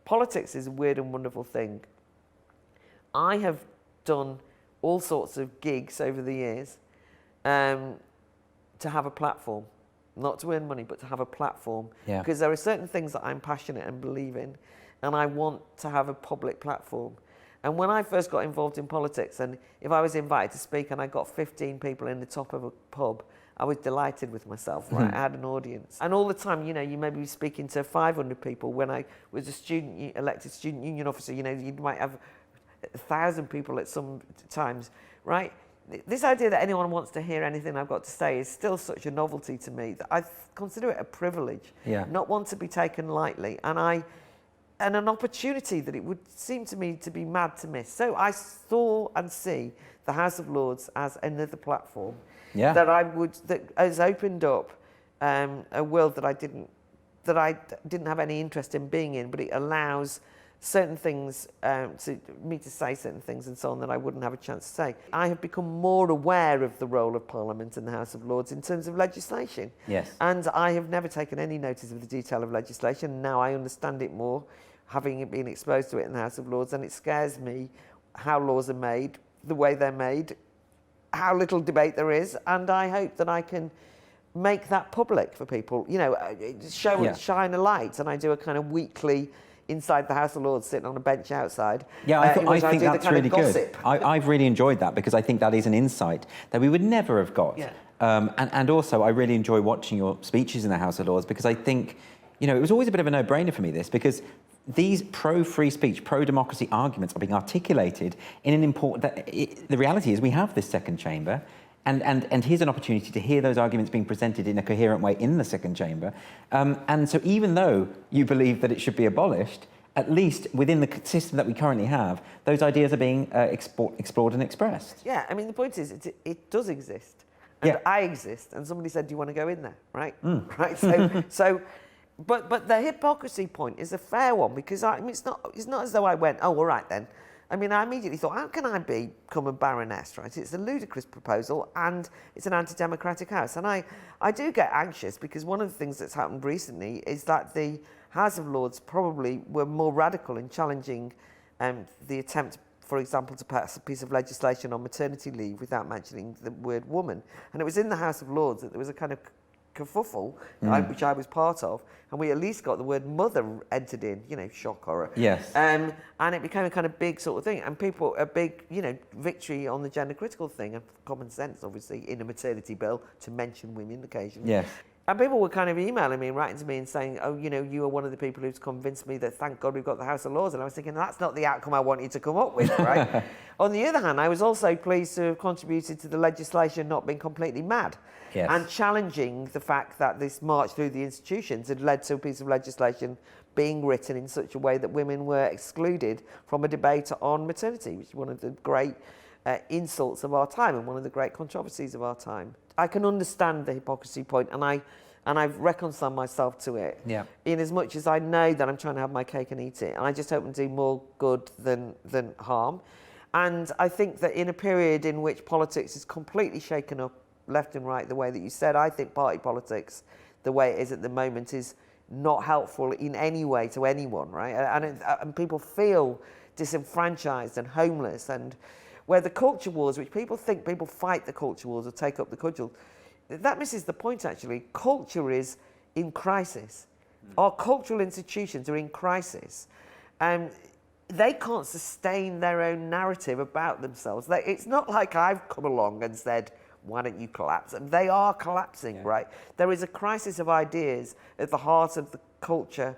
Politics is a weird and wonderful thing. I have done all sorts of gigs over the years to have a platform, not to earn money, but to have a platform. Yeah. Because there are certain things that I'm passionate and believe in, and I want to have a public platform. And when I first got involved in politics, and if I was invited to speak and I got 15 people in the top of a pub, I was delighted with myself, right? I had an audience. And all the time, you may be speaking to 500 people. When I was a elected student union officer, you might have 1,000 people at some times, right? This idea that anyone wants to hear anything I've got to say is still such a novelty to me that I consider it a privilege, not one to be taken lightly, and an opportunity that it would seem to me to be mad to miss. So I saw and see the House of Lords as another platform that has opened up a world that I didn't that I didn't have any interest in being in, but it allows certain things to me to say certain things and so on that I wouldn't have a chance to say. I have become more aware of the role of Parliament and the House of Lords in terms of legislation. Yes. And I have never taken any notice of the detail of legislation. Now I understand it more, having been exposed to it in the House of Lords, and it scares me how laws are made, the way they're made, how little debate there is, and I hope that I can make that public for people, you know, shine a light. And I do a kind of weekly inside the House of Lords, sitting on a bench outside. Yeah, I think that's really good. I've really enjoyed that, because I think that is an insight that we would never have got. Yeah. And also, I really enjoy watching your speeches in the House of Lords, because I think, you know, it was always a bit of a no-brainer for me, this, because these pro-free speech, pro-democracy arguments are being articulated in an important... the reality is we have this second chamber, and here's an opportunity to hear those arguments being presented in a coherent way in the second chamber. And so even though you believe that it should be abolished, at least within the system that we currently have, those ideas are being explored and expressed. Yeah, I mean, the point is, it does exist. And I exist, and somebody said, do you want to go in there, right? Right, but the hypocrisy point is a fair one, because I mean, it's not as though I went, oh, all right then. I mean, I immediately thought, how can I become a baroness, right? It's a ludicrous proposal, and it's an anti-democratic house. And I do get anxious, because one of the things that's happened recently is that the House of Lords probably were more radical in challenging the attempt, for example, to pass a piece of legislation on maternity leave without mentioning the word woman. And it was in the House of Lords that there was a kind of kerfuffle, which I was part of, and we at least got the word mother entered in, you know, shock horror. Yes. And it became a kind of big sort of thing, and people, a big, you know, victory on the gender critical thing, and common sense, obviously, in a maternity bill to mention women occasionally. Yes. And people were kind of emailing me and writing to me and saying, oh, you know, you are one of the people who's convinced me that thank God we've got the House of Lords. And I was thinking, that's not the outcome I wanted to come up with, right? On the other hand, I was also pleased to have contributed to the legislation not being completely mad. Yes. And challenging the fact that this march through the institutions had led to a piece of legislation being written in such a way that women were excluded from a debate on maternity, which is one of the great insults of our time and one of the great controversies of our time. I can understand the hypocrisy point, and I've reconciled myself to it. Yeah. In as much as I know that I'm trying to have my cake and eat it, and I just hope to do more good than harm. And I think that in a period in which politics is completely shaken up left and right, the way that you said, I think party politics, the way it is at the moment, is not helpful in any way to anyone, right? And people feel disenfranchised and homeless, and where the culture wars, which people think people fight the culture wars or take up the cudgel, that misses the point, actually. Culture is in crisis. Our cultural institutions are in crisis. They can't sustain their own narrative about themselves. It's not like I've come along and said, why don't you collapse? And they are collapsing, right? There is a crisis of ideas at the heart of the culture,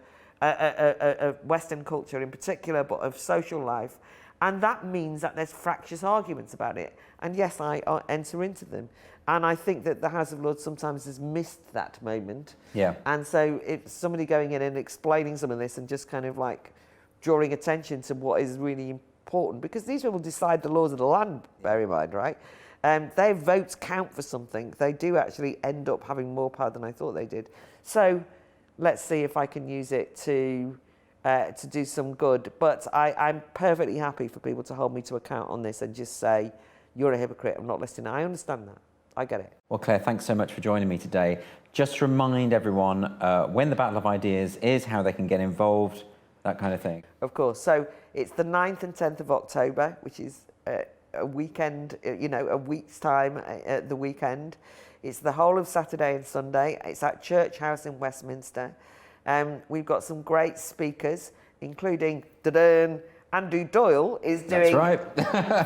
Western culture in particular, but of social life. And that means that there's fractious arguments about it. And yes, I enter into them. And I think that the House of Lords sometimes has missed that moment. Yeah. And so if somebody going in and explaining some of this and just kind of like drawing attention to what is really important, because these people decide the laws of the land, bear in mind, right? Their votes count for something. They do actually end up having more power than I thought they did. So let's see if I can use it to do some good. But I'm perfectly happy for people to hold me to account on this and just say, you're a hypocrite, I'm not listening. I understand that. I get it. Well, Claire, thanks so much for joining me today. Just remind everyone when the Battle of Ideas is, how they can get involved, that kind of thing. Of course. So it's the 9th and 10th of October, which is a weekend, a week's time at the weekend. It's the whole of Saturday and Sunday. It's at Church House in Westminster. We've got some great speakers, including Andrew Doyle is doing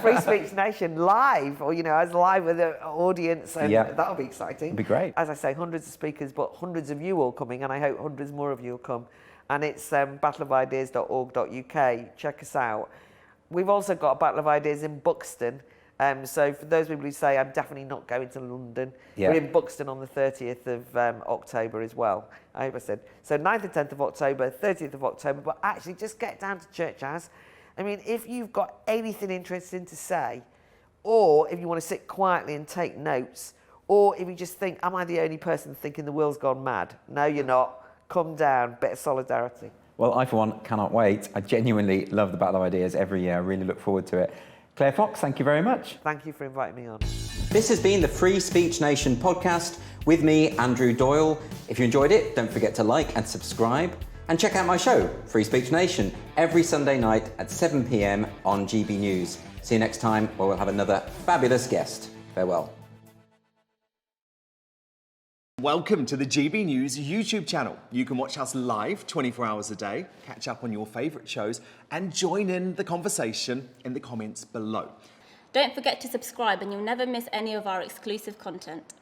Free Speech Nation live, or as live with the audience, and that'll be exciting. It'll be great. As I say, hundreds of speakers, but hundreds of you all coming, and I hope hundreds more of you will come. And it's battleofideas.org.uk. Check us out. We've also got a Battle of Ideas in Buxton. So for those people who say, I'm definitely not going to London, we're in Buxton on the 30th of October as well. I hope I said. So 9th and 10th of October, 30th of October, but actually just get down to Church House. I mean, if you've got anything interesting to say, or if you want to sit quietly and take notes, or if you just think, am I the only person thinking the world's gone mad? No, you're not. come down, bit of solidarity. Well, I, for one, cannot wait. I genuinely love the Battle of Ideas every year. I really look forward to it. Claire Fox, thank you very much. Thank you for inviting me on. This has been the Free Speech Nation podcast with me, Andrew Doyle. If you enjoyed it, don't forget to like and subscribe. And check out my show, Free Speech Nation, every Sunday night at 7 p.m. on GBNews. See you next time, where we'll have another fabulous guest. Farewell. Welcome to the GB News YouTube channel. You can watch us live 24 hours a day, catch up on your favourite shows, and join in the conversation in the comments below. Don't forget to subscribe and you'll never miss any of our exclusive content.